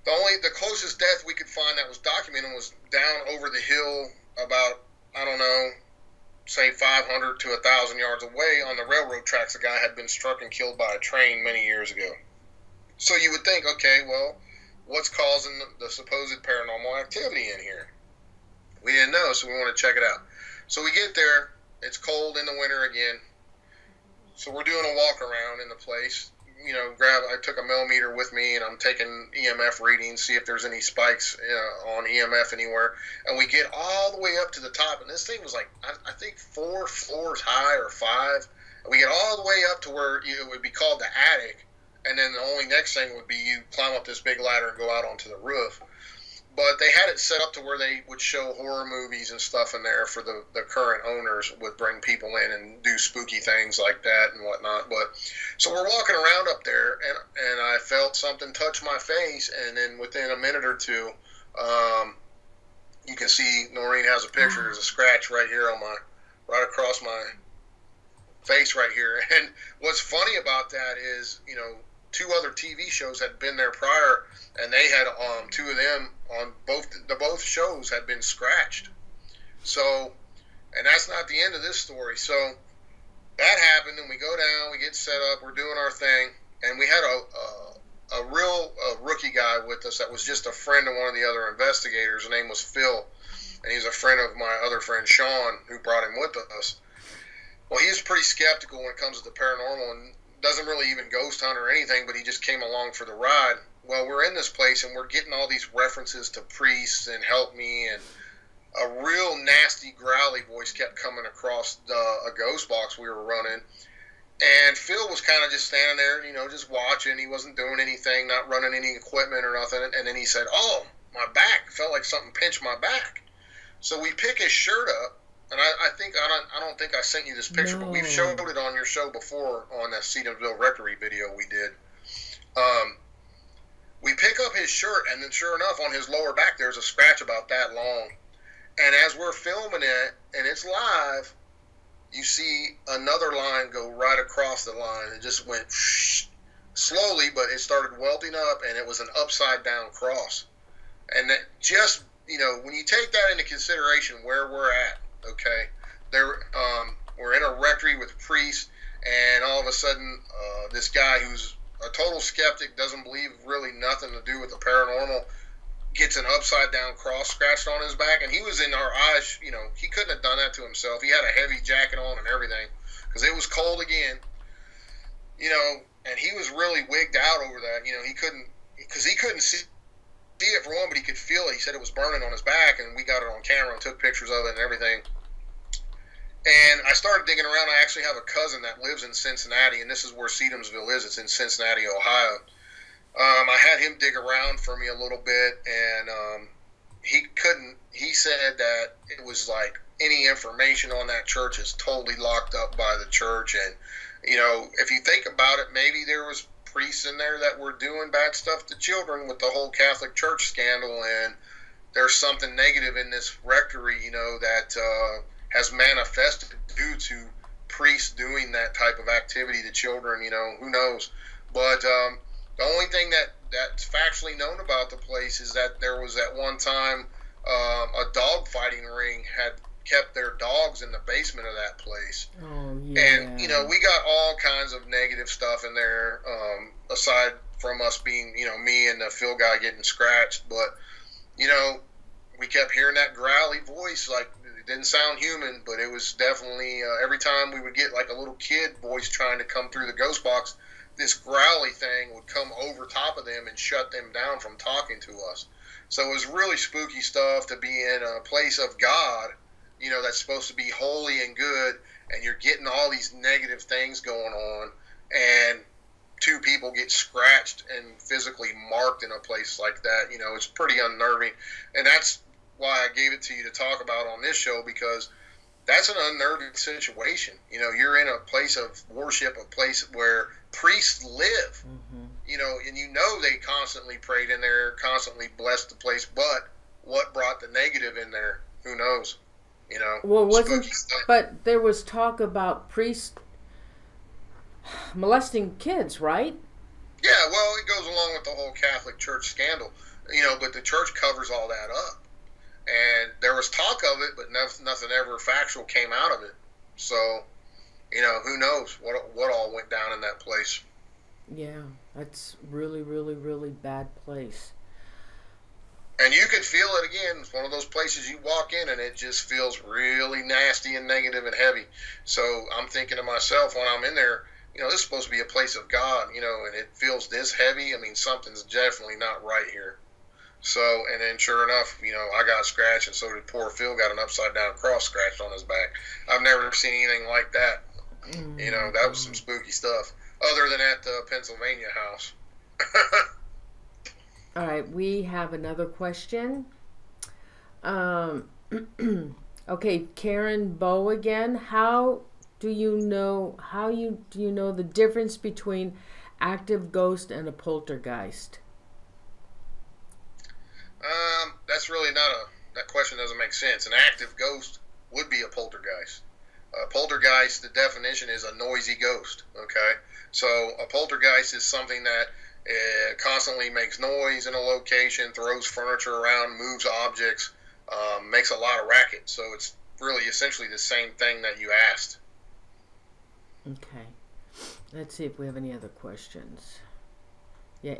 the closest death we could find that was documented was down over the hill about, I don't know, say 500 to 1,000 yards away on the railroad tracks. A guy had been struck and killed by a train many years ago. So you would think, okay, well, what's causing the supposed paranormal activity in here? We didn't know, so we want to check it out. So we get there. It's cold in the winter again. So we're doing a walk around in the place. I took a millimeter with me, and I'm taking EMF readings, see if there's any spikes on EMF anywhere. And we get all the way up to the top, and this thing was like, I think 4 floors high or 5. And we get all the way up to where it would be called the attic, and then the only next thing would be you climb up this big ladder and go out onto the roof. But they had it set up to where they would show horror movies and stuff in there for the current owners, would bring people in and do spooky things like that and whatnot. But so we're walking around up there, and I felt something touch my face, and then within a minute or two, you can see Norene has a picture. There's a scratch right here right across my face right here. And what's funny about that is, 2 other TV shows had been there prior, and they had 2 of them on both shows had been scratched. So, and that's not the end of this story. So that happened, and we go down, we get set up, we're doing our thing, and we had a real rookie guy with us that was just a friend of one of the other investigators. His name was Phil, and he's a friend of my other friend Sean, who brought him with us. Well, he's pretty skeptical when it comes to the paranormal, and doesn't really even ghost hunt or anything, but he just came along for the ride. Well, we're in this place, and we're getting all these references to priests and help me, and a real nasty growly voice kept coming across a ghost box we were running. And Phil was kind of just standing there, just watching. He wasn't doing anything, not running any equipment or nothing. And then he said, "Oh, my back." Felt like something pinched my back. So we pick his shirt up. And I don't think I sent you this picture, but we've showed it on your show before on that Cedarville Rectory video we did. We pick up his shirt, and then sure enough, on his lower back, there's a scratch about that long. And as we're filming it, and it's live, you see another line go right across the line. It just went slowly, but it started welting up, and it was an upside-down cross. And that just, when you take that into consideration where we're at, okay, we're in a rectory with priests, and all of a sudden, this guy who's a total skeptic, doesn't believe really nothing to do with the paranormal, gets an upside down cross scratched on his back, and he was in our eyes. He couldn't have done that to himself. He had a heavy jacket on and everything because it was cold again. And he was really wigged out over that. He couldn't see it for one, but he could feel it. He said it was burning on his back, and we got it on camera and took pictures of it and everything. And I started digging around. I actually have a cousin that lives in Cincinnati, and this is where Sedumsville is. It's in Cincinnati, Ohio. I had him dig around for me a little bit, and he said that it was like any information on that church is totally locked up by the church. And, if you think about it, maybe there was priests in there that were doing bad stuff to children with the whole Catholic Church scandal, and there's something negative in this rectory, that has manifested due to priests doing that type of activity to children. Who knows? But the only thing that's factually known about the place is that there was at one time a dog fighting ring had kept their dogs in the basement of that place. Oh, yeah. And, we got all kinds of negative stuff in there, aside from us being, me and the Phil guy getting scratched. But, we kept hearing that growly voice. Like, it didn't sound human, but it was definitely, every time we would get like a little kid voice trying to come through the ghost box, this growly thing would come over top of them and shut them down from talking to us. So it was really spooky stuff to be in a place of God, that's supposed to be holy and good, and you're getting all these negative things going on, and 2 people get scratched and physically marked in a place like that. It's pretty unnerving. And that's why I gave it to you to talk about on this show, because that's an unnerving situation. You're in a place of worship, a place where priests live, and they constantly prayed in there, constantly blessed the place, but what brought the negative in there? Who knows? Well, but there was talk about priests molesting kids, right? Yeah, well, it goes along with the whole Catholic Church scandal, but the church covers all that up. And there was talk of it, but nothing ever factual came out of it. So, who knows what all went down in that place. Yeah, that's really, really, really bad place. And you can feel it again. It's one of those places you walk in and it just feels really nasty and negative and heavy. So I'm thinking to myself when I'm in there, this is supposed to be a place of God, and it feels this heavy. I mean, something's definitely not right here. So, and then sure enough, I got scratched, and so did poor Phil, got an upside down cross scratched on his back. I've never seen anything like that. That was some spooky stuff, other than at the Pennsylvania house. All right, we have another question. Okay, Karen Bow again. How do you know the difference between active ghost and a poltergeist? That's really that question doesn't make sense. An active ghost would be a poltergeist. A poltergeist, the definition is a noisy ghost. Okay, so a poltergeist is something that constantly makes noise in a location, throws furniture around, moves objects, makes a lot of racket. So it's really essentially the same thing that you asked. Okay. Let's see if we have any other questions. Yeah,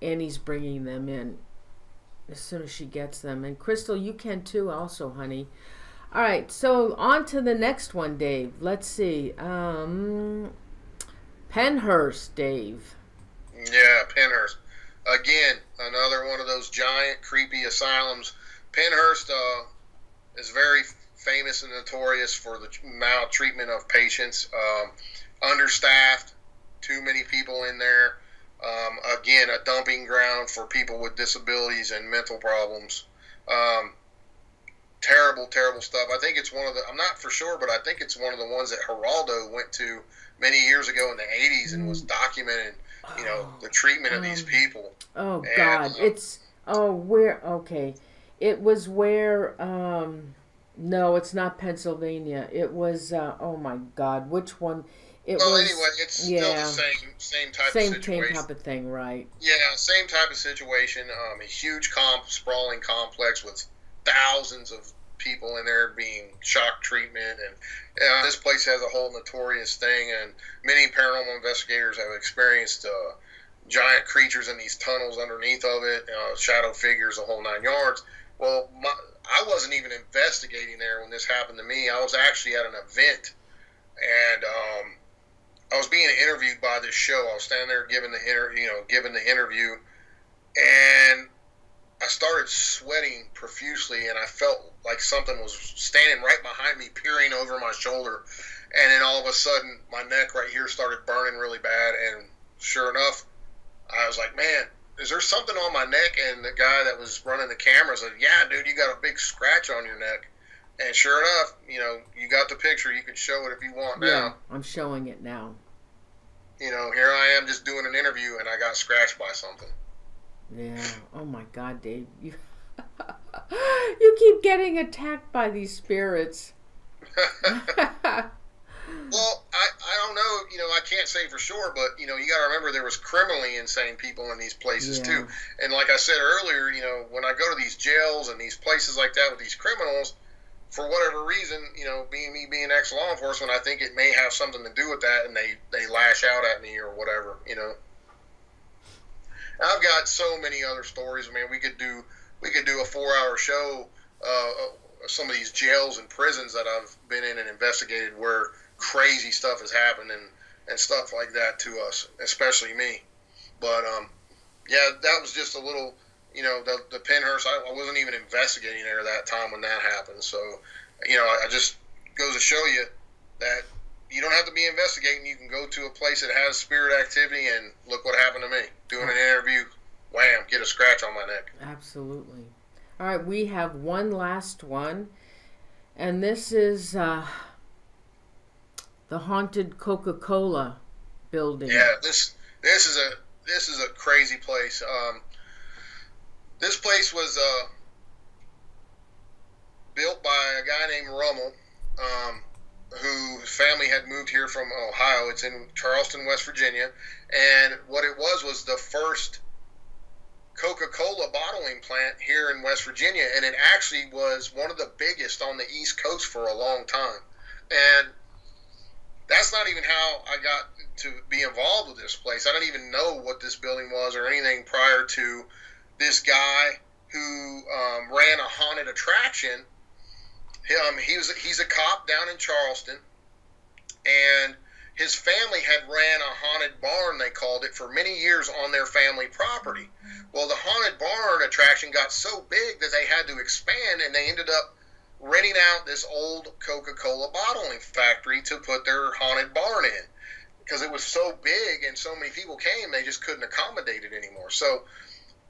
Annie's bringing them in as soon as she gets them. And Crystal, you can too also, honey. All right, so on to the next one, Dave. Let's see. Penhurst, Dave. Yeah, Penhurst. Again, another one of those giant, creepy asylums. Penhurst is very famous and notorious for the maltreatment of patients. Understaffed, too many people in there. Again, a dumping ground for people with disabilities and mental problems. Terrible, terrible stuff. I think it's one of the, I'm not for sure, but I think it's one of the ones that Geraldo went to many years ago in the 80s and was documenting, the treatment of these people. Oh, God. It was where, no, it's not Pennsylvania. It was, oh my God, which one? Anyway, it's still the same type of situation. Same type of thing, right? Yeah, same type of situation. A huge sprawling complex with thousands of people in there being shock treatment, and this place has a whole notorious thing, and many paranormal investigators have experienced giant creatures in these tunnels underneath of it, shadow figures, the whole 9 yards. Well, I wasn't even investigating there when this happened to me. I was actually at an event, and I was being interviewed by this show. I was standing there giving the interview, and I started sweating profusely, and I felt like something was standing right behind me, peering over my shoulder. And then all of a sudden, my neck right here started burning really bad. And sure enough, I was like, man, is there something on my neck? And the guy that was running the camera said, yeah, dude, you got a big scratch on your neck. And sure enough, you got the picture. You can show it if you want now. Yeah, I'm showing it now. Here I am just doing an interview, and I got scratched by something. Yeah. Oh my God, Dave. You keep getting attacked by these spirits. Well, I don't know. I can't say for sure, but you got to remember there was criminally insane people in these places too. And like I said earlier, when I go to these jails and these places like that with these criminals, for whatever reason, being ex-law enforcement, I think it may have something to do with that, and they lash out at me or whatever. I've got so many other stories. I mean, we could do a 4-hour show. Some of these jails and prisons that I've been in and investigated where crazy stuff has happened and stuff like that to us, especially me. But yeah, that was just a little. The Penhurst. I wasn't even investigating there that time when that happened. So, I just goes to show you that you don't have to be investigating. You can go to a place that has spirit activity, and look what happened to me. Doing an interview, wham, get a scratch on my neck. Absolutely. All right, we have one last one, and this is the haunted Coca-Cola building. Yeah, this is a crazy place. This place was built by a guy named Rummel, whose family had moved here from Ohio. It's in Charleston, West Virginia. And what it was the first Coca-Cola bottling plant here in West Virginia. And it actually was one of the biggest on the East Coast for a long time. And that's not even how I got to be involved with this place. I didn't even know what this building was or anything prior to this guy who ran a haunted attraction. He's a cop down in Charleston, and his family had ran a haunted barn, they called it, for many years on their family property. Well, the haunted barn attraction got so big that they had to expand, and they ended up renting out this old Coca-Cola bottling factory to put their haunted barn in, because it was so big and so many people came, they just couldn't accommodate it anymore. So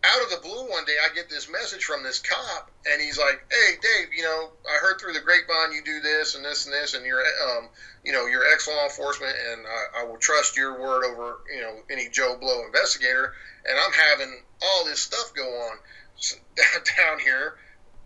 out of the blue one day, I get this message from this cop, and he's like, "Hey, Dave, I heard through the grapevine you do this and this and this, and you're ex-law enforcement, and I will trust your word over, any Joe Blow investigator, and I'm having all this stuff go on down here."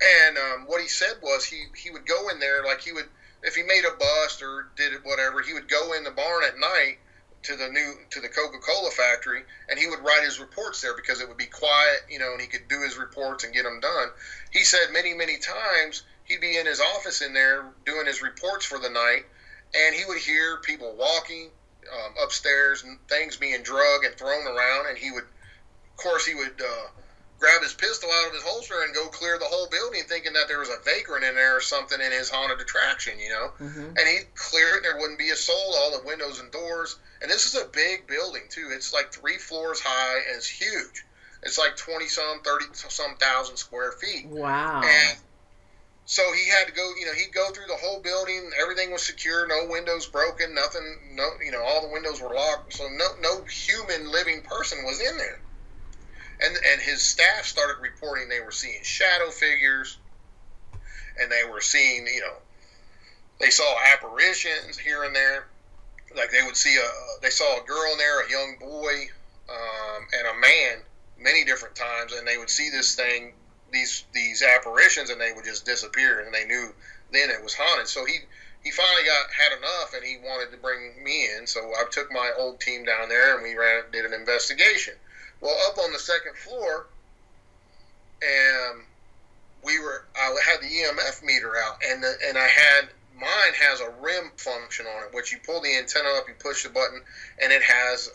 And what he said was he would go in there, like he would, if he made a bust or did it, whatever, he would go in the barn at night to the Coca-Cola factory, and he would write his reports there because it would be quiet, and he could do his reports and get them done. He said many, many times he'd be in his office in there doing his reports for the night, and he would hear people walking upstairs and things being drug and thrown around, and he would grab his pistol out of his holster and go clear the whole building, thinking that there was a vagrant in there or something in his haunted attraction, Mm-hmm. And he'd clear it, and there wouldn't be a soul, all the windows and doors. And this is a big building, too. It's like 3 floors high, and it's huge. It's like 20-some, 30-some thousand square feet. Wow. And so he had to go, he'd go through the whole building. Everything was secure, no windows broken, nothing, all the windows were locked. So no human living person was in there. And his staff started reporting they were seeing shadow figures, and they were seeing, they saw apparitions here and there. Like they would see they saw a girl in there, a young boy, and a man many different times, and they would see this thing, these apparitions, and they would just disappear, and they knew then it was haunted. So he finally had enough, and he wanted to bring me in. So I took my old team down there, and we did an investigation. Well, up on the second floor, and I had the EMF meter out, and mine has a REM function on it, which you pull the antenna up, you push the button, and it has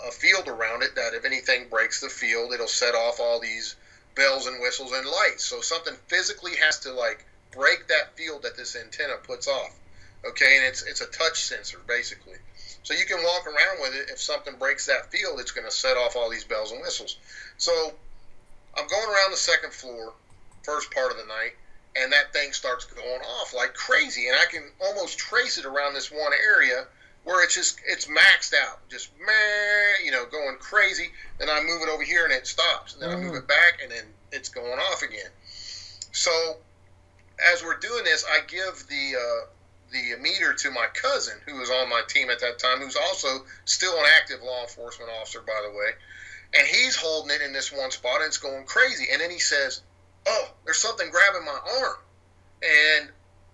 a field around it that if anything breaks the field, it'll set off all these bells and whistles and lights. So something physically has to break that field that this antenna puts off. Okay, and it's a touch sensor basically. So you can walk around with it. If something breaks that field, it's going to set off all these bells and whistles. So I'm going around the second floor, first part of the night, and that thing starts going off like crazy. And I can almost trace it around this one area where it's maxed out, just going crazy. Then I move it over here and it stops. And then I move it back and then it's going off again. So as we're doing this, I give the meter to my cousin, who was on my team at that time, who's also still an active law enforcement officer, by the way. And he's holding it in this one spot, and it's going crazy. And then he says, "Oh, there's something grabbing my arm." And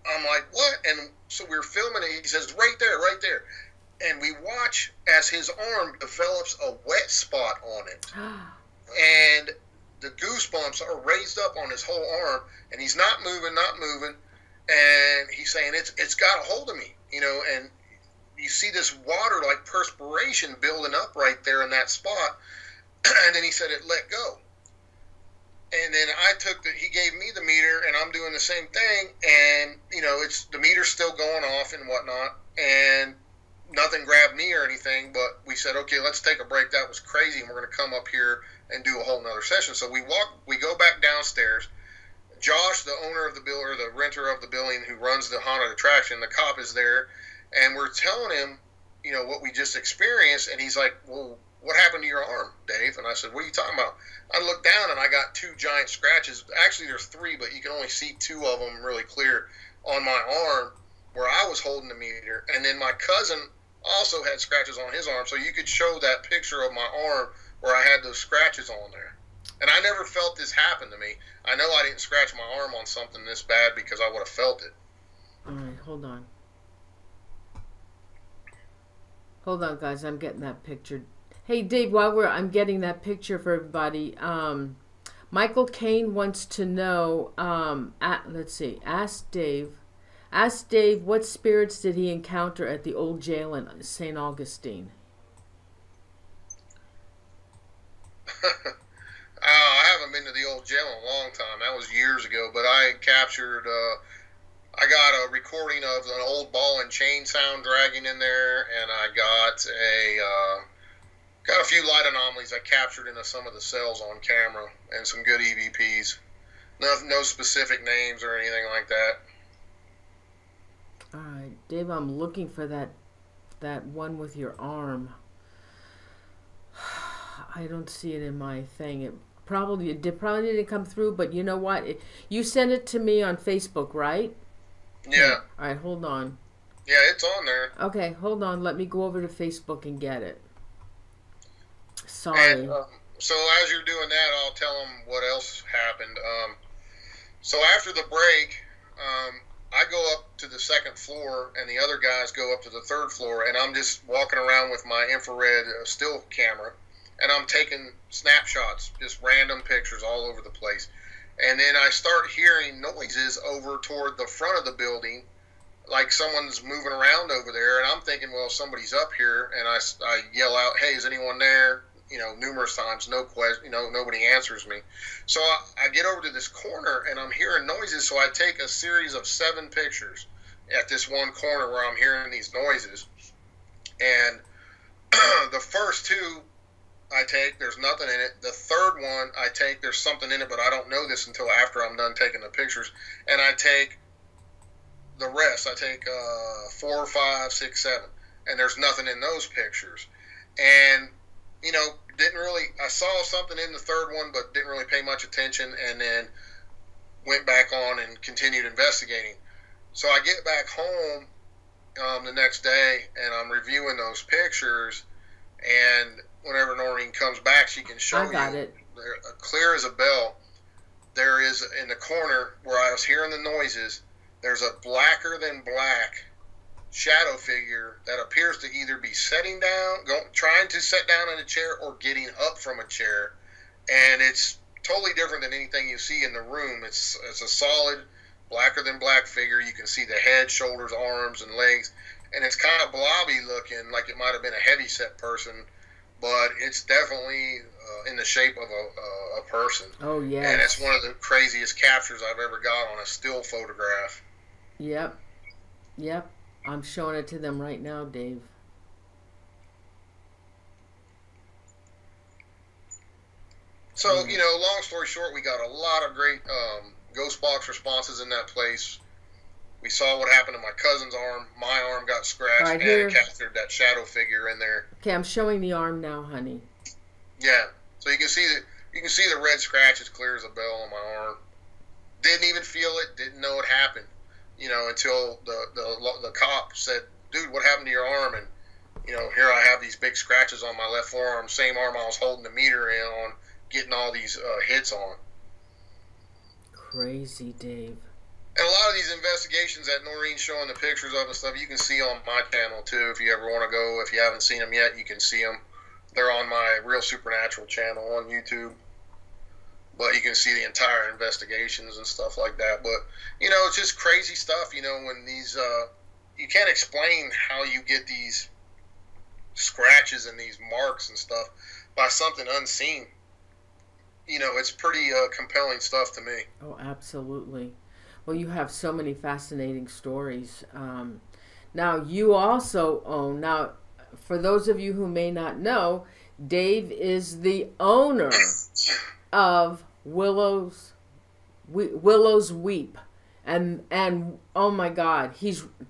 I'm like, "What?" And so we're filming it. He says, "Right there, right there." And we watch as his arm develops a wet spot on it. And the goosebumps are raised up on his whole arm, and he's not moving. And he's saying, it's got a hold of me, and you see this water like perspiration building up right there in that spot. And then he said it let go. And then he gave me the meter, and I'm doing the same thing. And, it's the meter's still going off and whatnot. And nothing grabbed me or anything, but we said, okay, let's take a break. That was crazy. And we're going to come up here and do a whole nother session. So we go back downstairs. Josh, the owner of the building, or the renter of the building who runs the haunted attraction, the cop is there, and we're telling him, what we just experienced, and he's like, "Well, what happened to your arm, Dave?" And I said, "What are you talking about?" I looked down, and I got 2 giant scratches. Actually, there's 3, but you can only see 2 of them really clear on my arm where I was holding the meter. And then my cousin also had scratches on his arm, so you could show that picture of my arm where I had those scratches on there. And I never felt this happen to me. I know I didn't scratch my arm on something this bad because I would have felt it. All right, hold on. Hold on, guys. I'm getting that picture. Hey, Dave, I'm getting that picture for everybody. Michael Kane wants to know, let's see, ask Dave, what spirits did he encounter at the old jail in St. Augustine? I haven't been to the old jail in a long time. That was years ago. But I captured. I got a recording of an old ball and chain sound dragging in there, and I got a few light anomalies I captured into some of the cells on camera, and some good EVPs. No specific names or anything like that. All right, Dave, I'm looking for that one with your arm. I don't see it in my thing. It probably didn't come through, but you know what? You sent it to me on Facebook, right? Yeah. All right, hold on. Yeah, it's on there. Okay, hold on. Let me go over to Facebook and get it. Sorry. And, so as you're doing that, I'll tell them what else happened. So after the break, I go up to the second floor, and the other guys go up to the third floor, and I'm just walking around with my infrared still camera, and I'm taking snapshots, just random pictures all over the place. And then I start hearing noises over toward the front of the building, like someone's moving around over there, and I'm thinking, well, somebody's up here, and I yell out, hey, is anyone there? Numerous times, no question, nobody answers me. So I get over to this corner, and I'm hearing noises, so I take a series of 7 pictures at this one corner where I'm hearing these noises. And the first 2 I take, there's nothing in it. The third one I take, there's something in it, but I don't know this until after I'm done taking the pictures. And I take the rest. I take 4, 5, 6, 7, and there's nothing in those pictures. And I saw something in the third one, but didn't really pay much attention, and then went back on and continued investigating. So I get back home the next day, and I'm reviewing those pictures, and whenever Norene comes back, she can show you. I got it. Clear as a bell, there is, in the corner where I was hearing the noises, there's a blacker than black shadow figure that appears to either be sitting down, trying to sit down in a chair, or getting up from a chair, and it's totally different than anything you see in the room. It's a solid blacker than black figure. You can see the head, shoulders, arms, and legs, and it's kind of blobby looking, like it might have been a heavy set person, but it's definitely in the shape of a person. Oh yeah. And it's one of the craziest captures I've ever got on a still photograph. Yep. I'm showing it to them right now, Dave. So, long story short, we got a lot of great ghost box responses in that place. We saw what happened to my cousin's arm. My arm got scratched, Right and here. it captured that shadow figure in there. Okay, I'm showing the arm now, honey. Yeah, so you can see the red scratch as clear as a bell on my arm. Didn't even feel it. Didn't know it happened. Until the cop said, dude, what happened to your arm? And, here I have these big scratches on my left forearm, same arm I was holding the meter in on, getting all these hits on. Crazy, Dave. And a lot of these investigations that Norene's showing the pictures of and stuff, you can see on my channel, too. If you ever want to go, if you haven't seen them yet, you can see them. They're on my Real Supernatural channel on YouTube. But you can see the entire investigations and stuff like that. But, it's just crazy stuff, when these, you can't explain how you get these scratches and these marks and stuff by something unseen. It's pretty compelling stuff to me. Oh, absolutely. Well, you have so many fascinating stories. Now, you also own, for those of you who may not know, Dave is the owner of Willow's Weep, and oh my God,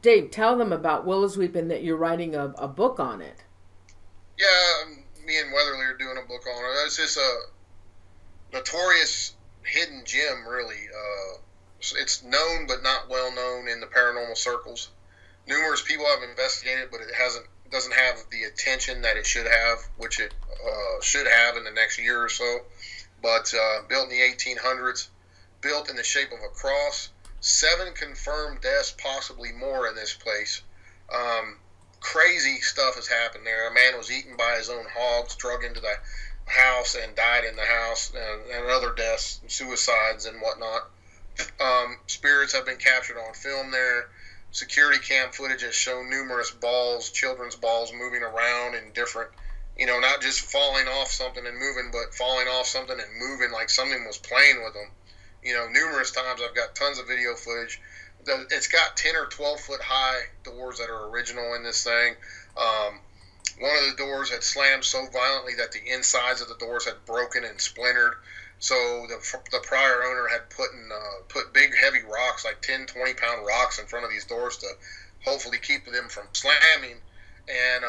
Dave. Tell them about Willow's Weep and that you're writing a book on it. Yeah, me and Weatherly are doing a book on it. It's just a notorious hidden gem, really. It's known but not well known in the paranormal circles. Numerous people have investigated, but it doesn't have the attention that it should have, which it should have in the next year or so. But built in the 1800s, built in the shape of a cross. 7 confirmed deaths, possibly more in this place. Crazy stuff has happened there. A man was eaten by his own hogs, drug into the house and died in the house, and other deaths, suicides and whatnot. Spirits have been captured on film there. Security cam footage has shown numerous balls, children's balls, moving around in different, not just falling off something and moving, but falling off something and moving like something was playing with them. Numerous times I've got tons of video footage. It's got 10 or 12 foot high doors that are original in this thing. One of the doors had slammed so violently that the insides of the doors had broken and splintered. So the prior owner had put big heavy rocks, like 10, 20-pound rocks in front of these doors to hopefully keep them from slamming. And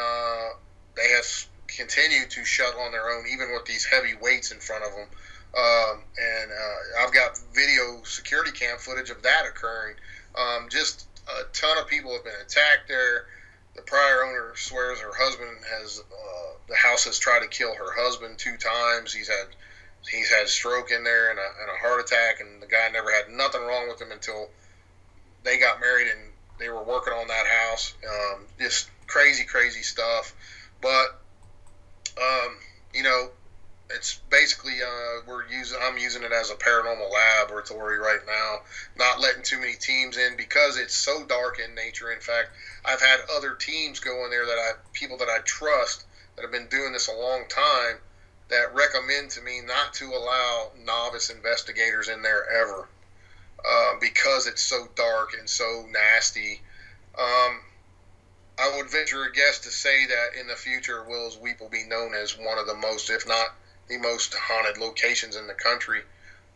they have continued to shut on their own, even with these heavy weights in front of them. And I've got video security cam footage of that occurring. Just a ton of people have been attacked there. The prior owner swears her husband the house has tried to kill her husband 2 times. He's had stroke in there and a heart attack, and the guy never had nothing wrong with him until they got married and they were working on that house. Just crazy, crazy stuff. But, it's basically I'm using it as a paranormal laboratory right now, not letting too many teams in because it's so dark in nature. In fact, I've had other teams go in there people that I trust that have been doing this a long time that recommend to me not to allow novice investigators in there ever because it's so dark and so nasty. I would venture a guess to say that in the future, Willow's Weep will be known as one of the most, if not the most haunted locations in the country,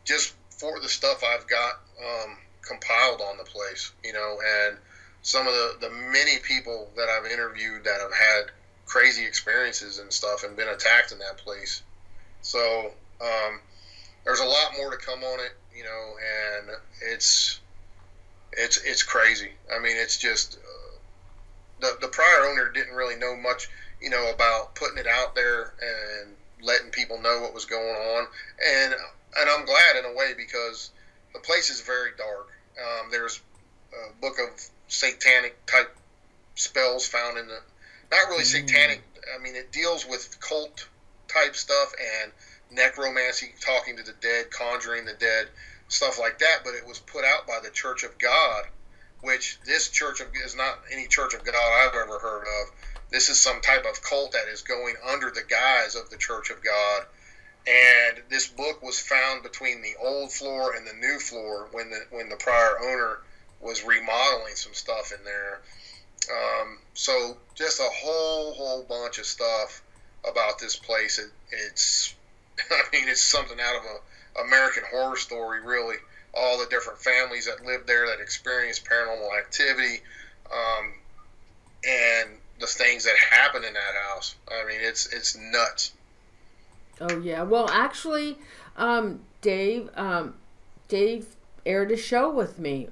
just for the stuff I've got compiled on the place, and some of the many people that I've interviewed that have had crazy experiences and stuff and been attacked in that place. So there's a lot more to come on it, and it's crazy. I mean, it's just the prior owner didn't really know much, about putting it out there and letting people know what was going on, and I'm glad in a way because the place is very dark. There's a book of satanic type spells found in not really satanic. I mean, it deals with cult type stuff and necromancy, talking to the dead, conjuring the dead, stuff like that. But it was put out by the Church of God, which this church is not any Church of God I've ever heard of. This is some type of cult that is going under the guise of the Church of God. And this book was found between the old floor and the new floor when the prior owner was remodeling some stuff in there. So just a whole bunch of stuff about this place. It's it's something out of a American Horror Story, really. All the different families that lived there that experienced paranormal activity, and the things that happen in that house. I mean, it's nuts. Oh yeah. Well, actually, Dave aired a show with me.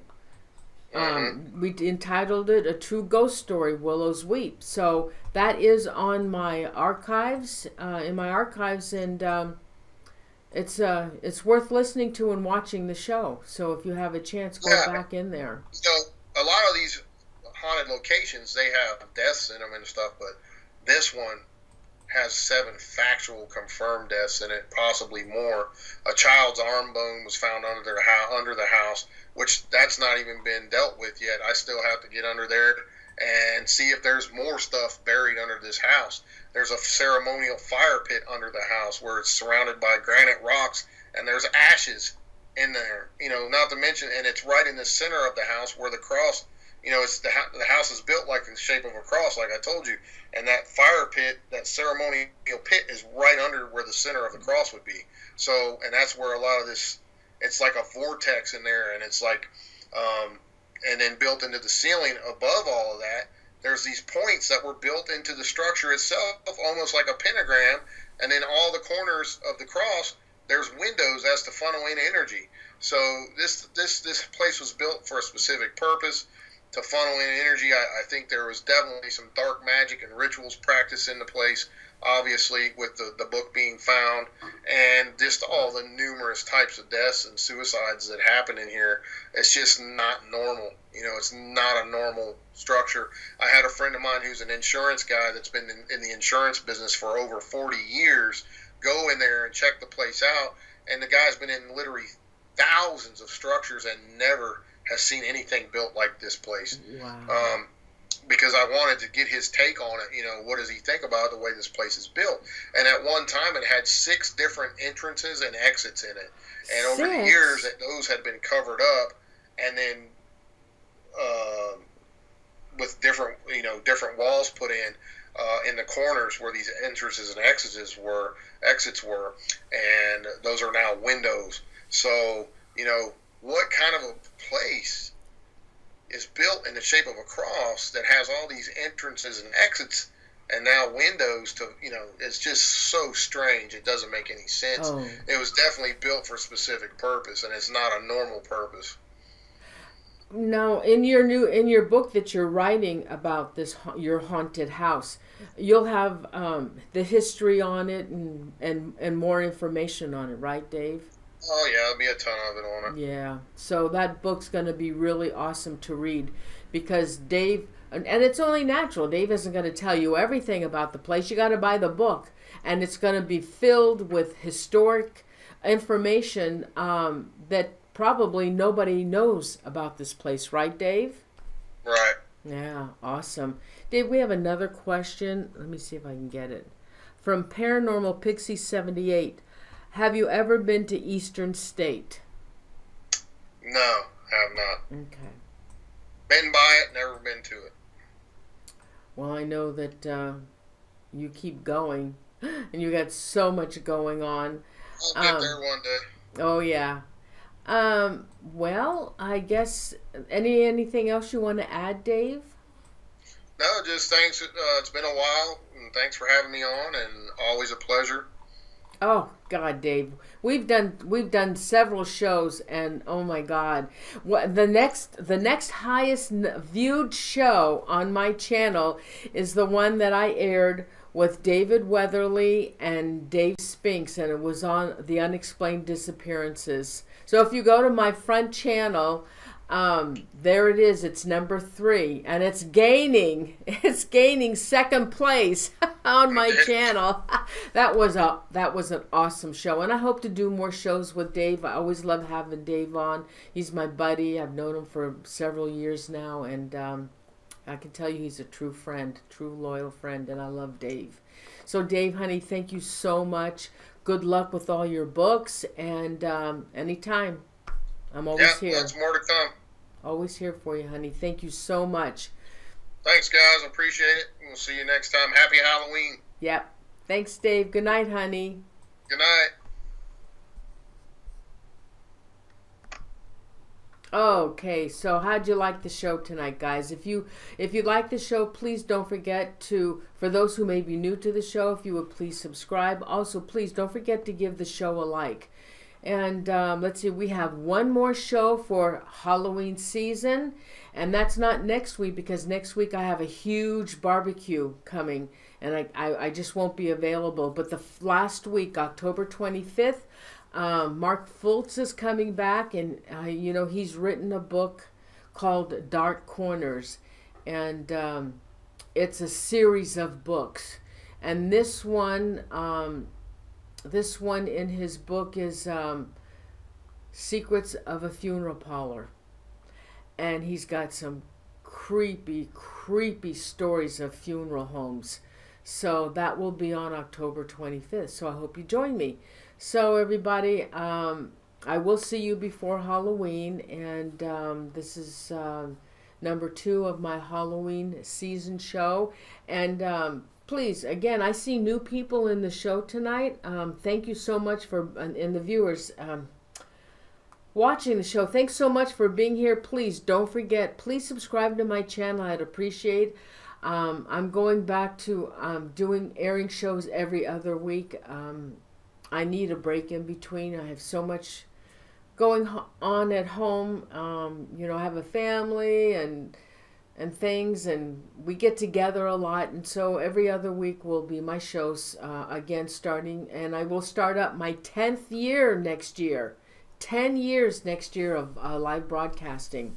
We entitled it "A True Ghost Story: Willow's Weep." So that is on my archives, and it's worth listening to and watching the show. So if you have a chance, go back in there. A lot of these haunted locations, they have deaths in them and stuff, but this one has 7 factual confirmed deaths in it, possibly more. A child's arm bone was found under the house, which that's not even been dealt with yet. I still have to get under there and see if there's more stuff buried under this house. There's a ceremonial fire pit under the house where it's surrounded by granite rocks, and there's ashes in there. Not to mention, and it's right in the center of the house where the cross. It's the house is built like the shape of a cross, like I told you, and that fire pit, that ceremonial pit, is right under where the center of the cross would be. So, and that's where a lot of this, it's like a vortex in there, and it's like, and then built into the ceiling above all of that, there's these points that were built into the structure itself, almost like a pentagram, and then all the corners of the cross, there's windows as to funnel in energy. So this place was built for a specific purpose, to funnel in energy. I think there was definitely some dark magic and rituals practiced in the place, obviously, with the book being found, and just all the numerous types of deaths and suicides that happen in here. It's just not normal. It's not a normal structure. I had a friend of mine who's an insurance guy that's been in the insurance business for over 40 years go in there and check the place out, and the guy's been in literally thousands of structures and never has seen anything built like this place. Wow. because I wanted to get his take on it. You know, what does he think about the way this place is built? And at one time, it had 6 different entrances and exits in it. And over the years, those had been covered up, and then with different, you know, different walls put in the corners where these entrances and exits were, and those are now windows. So, you know, what kind of a place is built in the shape of a cross that has all these entrances and exits and now windows to, you know, it's just so strange. It doesn't make any sense. Oh. It was definitely built for a specific purpose, and it's not a normal purpose. Now, in your book that you're writing about this, your haunted house, you'll have the history on it and more information on it, right, Dave? Oh yeah, there'll be a ton of it on it. Yeah, so that book's going to be really awesome to read, because Dave, and it's only natural, Dave isn't going to tell you everything about the place. You got to buy the book, and it's going to be filled with historic information that probably nobody knows about this place, right, Dave? Right. Yeah, awesome. Dave, we have another question. Let me see if I can get it. From Paranormal Pixie 78. Have you ever been to Eastern State? No, have not. Okay. Been by it, never been to it. Well, I know that you keep going, and you got so much going on. I'll get there one day. Oh, yeah. Well, I guess, anything else you want to add, Dave? No, just thanks. It's been a while, and thanks for having me on, and always a pleasure. Oh God, Dave, we've done several shows, and oh my God, the next highest viewed show on my channel is the one that I aired with David Weatherly and Dave Spinks, and it was on the unexplained disappearances. So if you go to my front channel, there it is. It's number 3, and it's gaining second place on my channel. That was an awesome show, and I hope to do more shows with Dave. I always love having Dave on. He's my buddy. I've known him for several years now, and I can tell you he's a true friend, true loyal friend, and I love Dave. So Dave, honey, thank you so much. Good luck with all your books, and anytime. I'm always here. Lots more to come. Always here for you, honey. Thank you so much. Thanks, guys. I appreciate it. We'll see you next time. Happy Halloween. Yep. Thanks, Dave. Good night, honey. Good night. Okay, so how'd you like the show tonight, guys? If you like the show, please don't forget to, for those who may be new to the show, if you would please subscribe. Also, please don't forget to give the show a like. And let's see, we have one more show for Halloween season, and that's not next week, because next week I have a huge barbecue coming, and I just won't be available. But the last week, October 25th, Mark Fultz is coming back, and you know, he's written a book called Dark Corners, and it's a series of books, and this one in his book is Secrets of a Funeral Parlor. And he's got some creepy, creepy stories of funeral homes. So that will be on October 25th. So I hope you join me. So everybody, I will see you before Halloween. And this is number 2 of my Halloween season show. And please, again, I see new people in the show tonight. Thank you so much for, and the viewers watching the show, thanks so much for being here. Please don't forget, please subscribe to my channel. I'd appreciate. I'm going back to airing shows every other week. I need a break in between. I have so much going on at home. You know, I have a family and things, and we get together a lot, and so every other week will be my shows again starting, and I will start up my 10th year next year. 10 years next year of live broadcasting.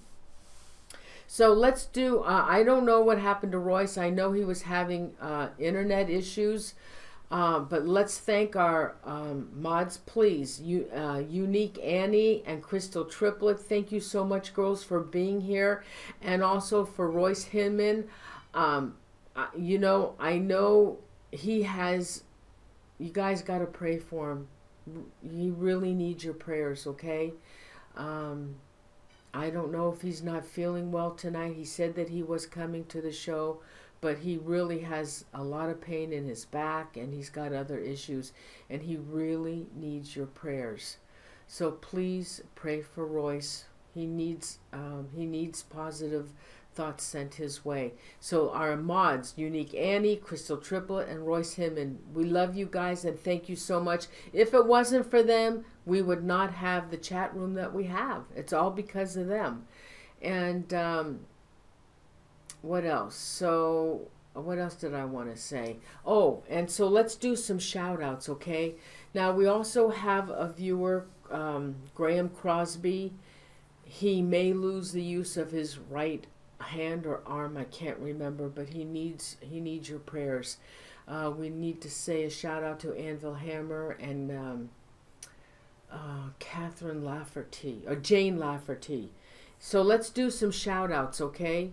So let's do, I don't know what happened to Royce. I know he was having internet issues, but let's thank our mods, please. Unique Annie and Crystal Triplet, thank you so much, girls, for being here. And also for Royce Hinman. You know, I know he has, you guys got to pray for him. He really needs your prayers, okay? I don't know if he's not feeling well tonight. He said that he was coming to the show, but he really has a lot of pain in his back, and he's got other issues, and he really needs your prayers. So please pray for Royce. He needs positive thoughts sent his way. So our mods, Unique Annie, Crystal Triplet, and Royce Hinman, we love you guys and thank you so much. If it wasn't for them, we would not have the chat room that we have. It's all because of them. And what else? So what else did I want to say? Oh, and so let's do some shout outs, okay? Now we also have a viewer, Graham Crosby. He may lose the use of his right hand or arm, I can't remember, but he needs your prayers. We need to say a shout out to Anvil Hammer and Catherine Lafferty, or Jane Lafferty. So let's do some shout outs, okay?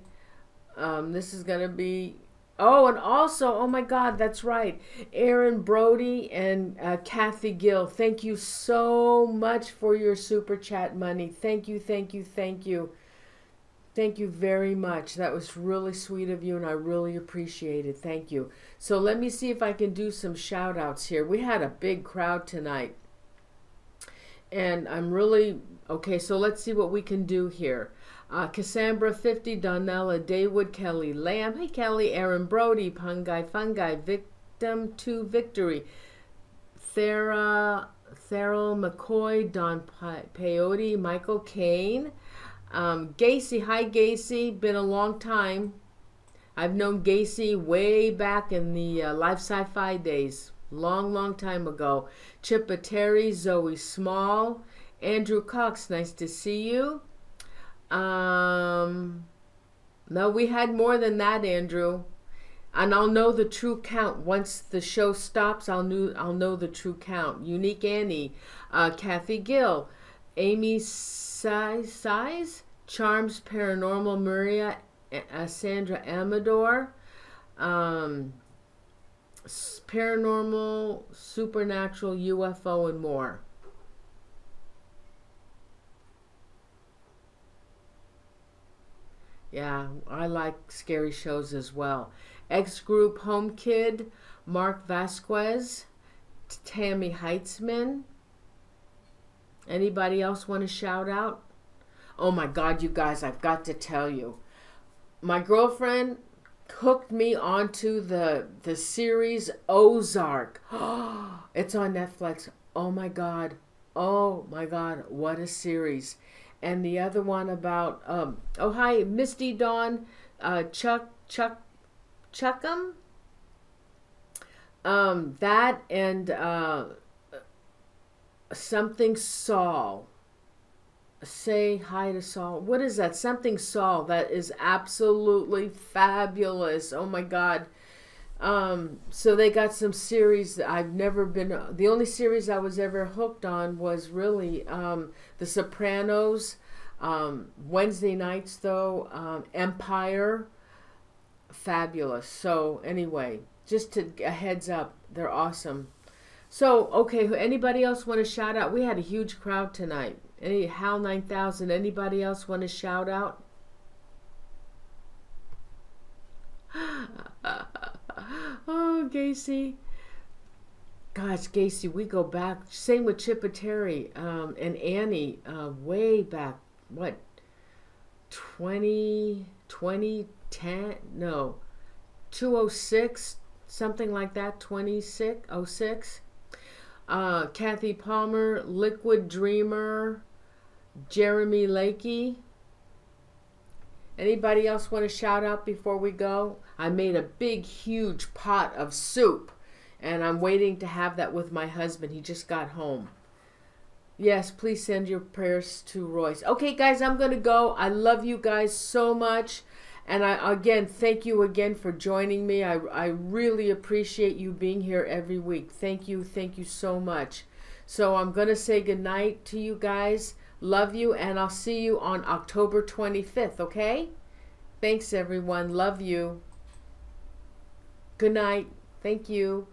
This is gonna be, oh, and also, oh my God, that's right, Aaron Brody and Kathy Gill, thank you so much for your super chat money. Thank you, thank you, thank you. Thank you very much. That was really sweet of you, and I really appreciate it. Thank you. So let me see if I can do some shout outs here. We had a big crowd tonight, and I'm really, okay, so let's see what we can do here. Cassandra 50, Donnella Daywood, Kelly Lamb, hey Kelly, Aaron Brody, Fungi, Victim to Victory, Theryl McCoy, Don Peyote, Michael Kane, Gacy, hi Gacy, been a long time. I've known Gacy way back in the live sci-fi days, long time ago. Chippa Terry, Zoe Small, Andrew Cox, nice to see you. No, we had more than that, Andrew. And I'll know the true count. Once the show stops, I'll know the true count. Unique Annie, Kathy Gill, Amy Size, Charms Paranormal, Maria, Sandra Amador, Paranormal, Supernatural, UFO, and more. Yeah, I like scary shows as well. X Group Home Kid, Mark Vasquez, Tammy Heitzman. Anybody else want to shout out? Oh my God, you guys, I've got to tell you. My girlfriend hooked me onto the series Ozark. It's on Netflix. Oh my God, what a series. And the other one about, oh hi, Misty Dawn, Chuckum. That and something Saul. Say hi to Saul. What is that? Something Saul. That is absolutely fabulous. Oh my God. So they got some series that I've never been, the only series I was ever hooked on was really The Sopranos. Wednesday nights though, Empire. Fabulous. So anyway, just to a heads up, they're awesome. So, okay, anybody else want to shout out? We had a huge crowd tonight. Any Hal 9000, anybody else want to shout out? Oh, Gacy. Gosh, Gacy, we go back. Same with Chippa Terry and Annie, way back, what, 2010? No, 206, something like that, 2606. Kathy Palmer, Liquid Dreamer, Jeremy Lakey. Anybody else want to shout out before we go? I made a big, huge pot of soup, and I'm waiting to have that with my husband. He just got home. Yes, please send your prayers to Royce. Okay, guys, I'm going to go. I love you guys so much. And again, thank you again for joining me. I really appreciate you being here every week. Thank you so much. So I'm going to say goodnight to you guys. Love you, and I'll see you on October 25th, okay? Thanks, everyone. Love you. Good night. Thank you.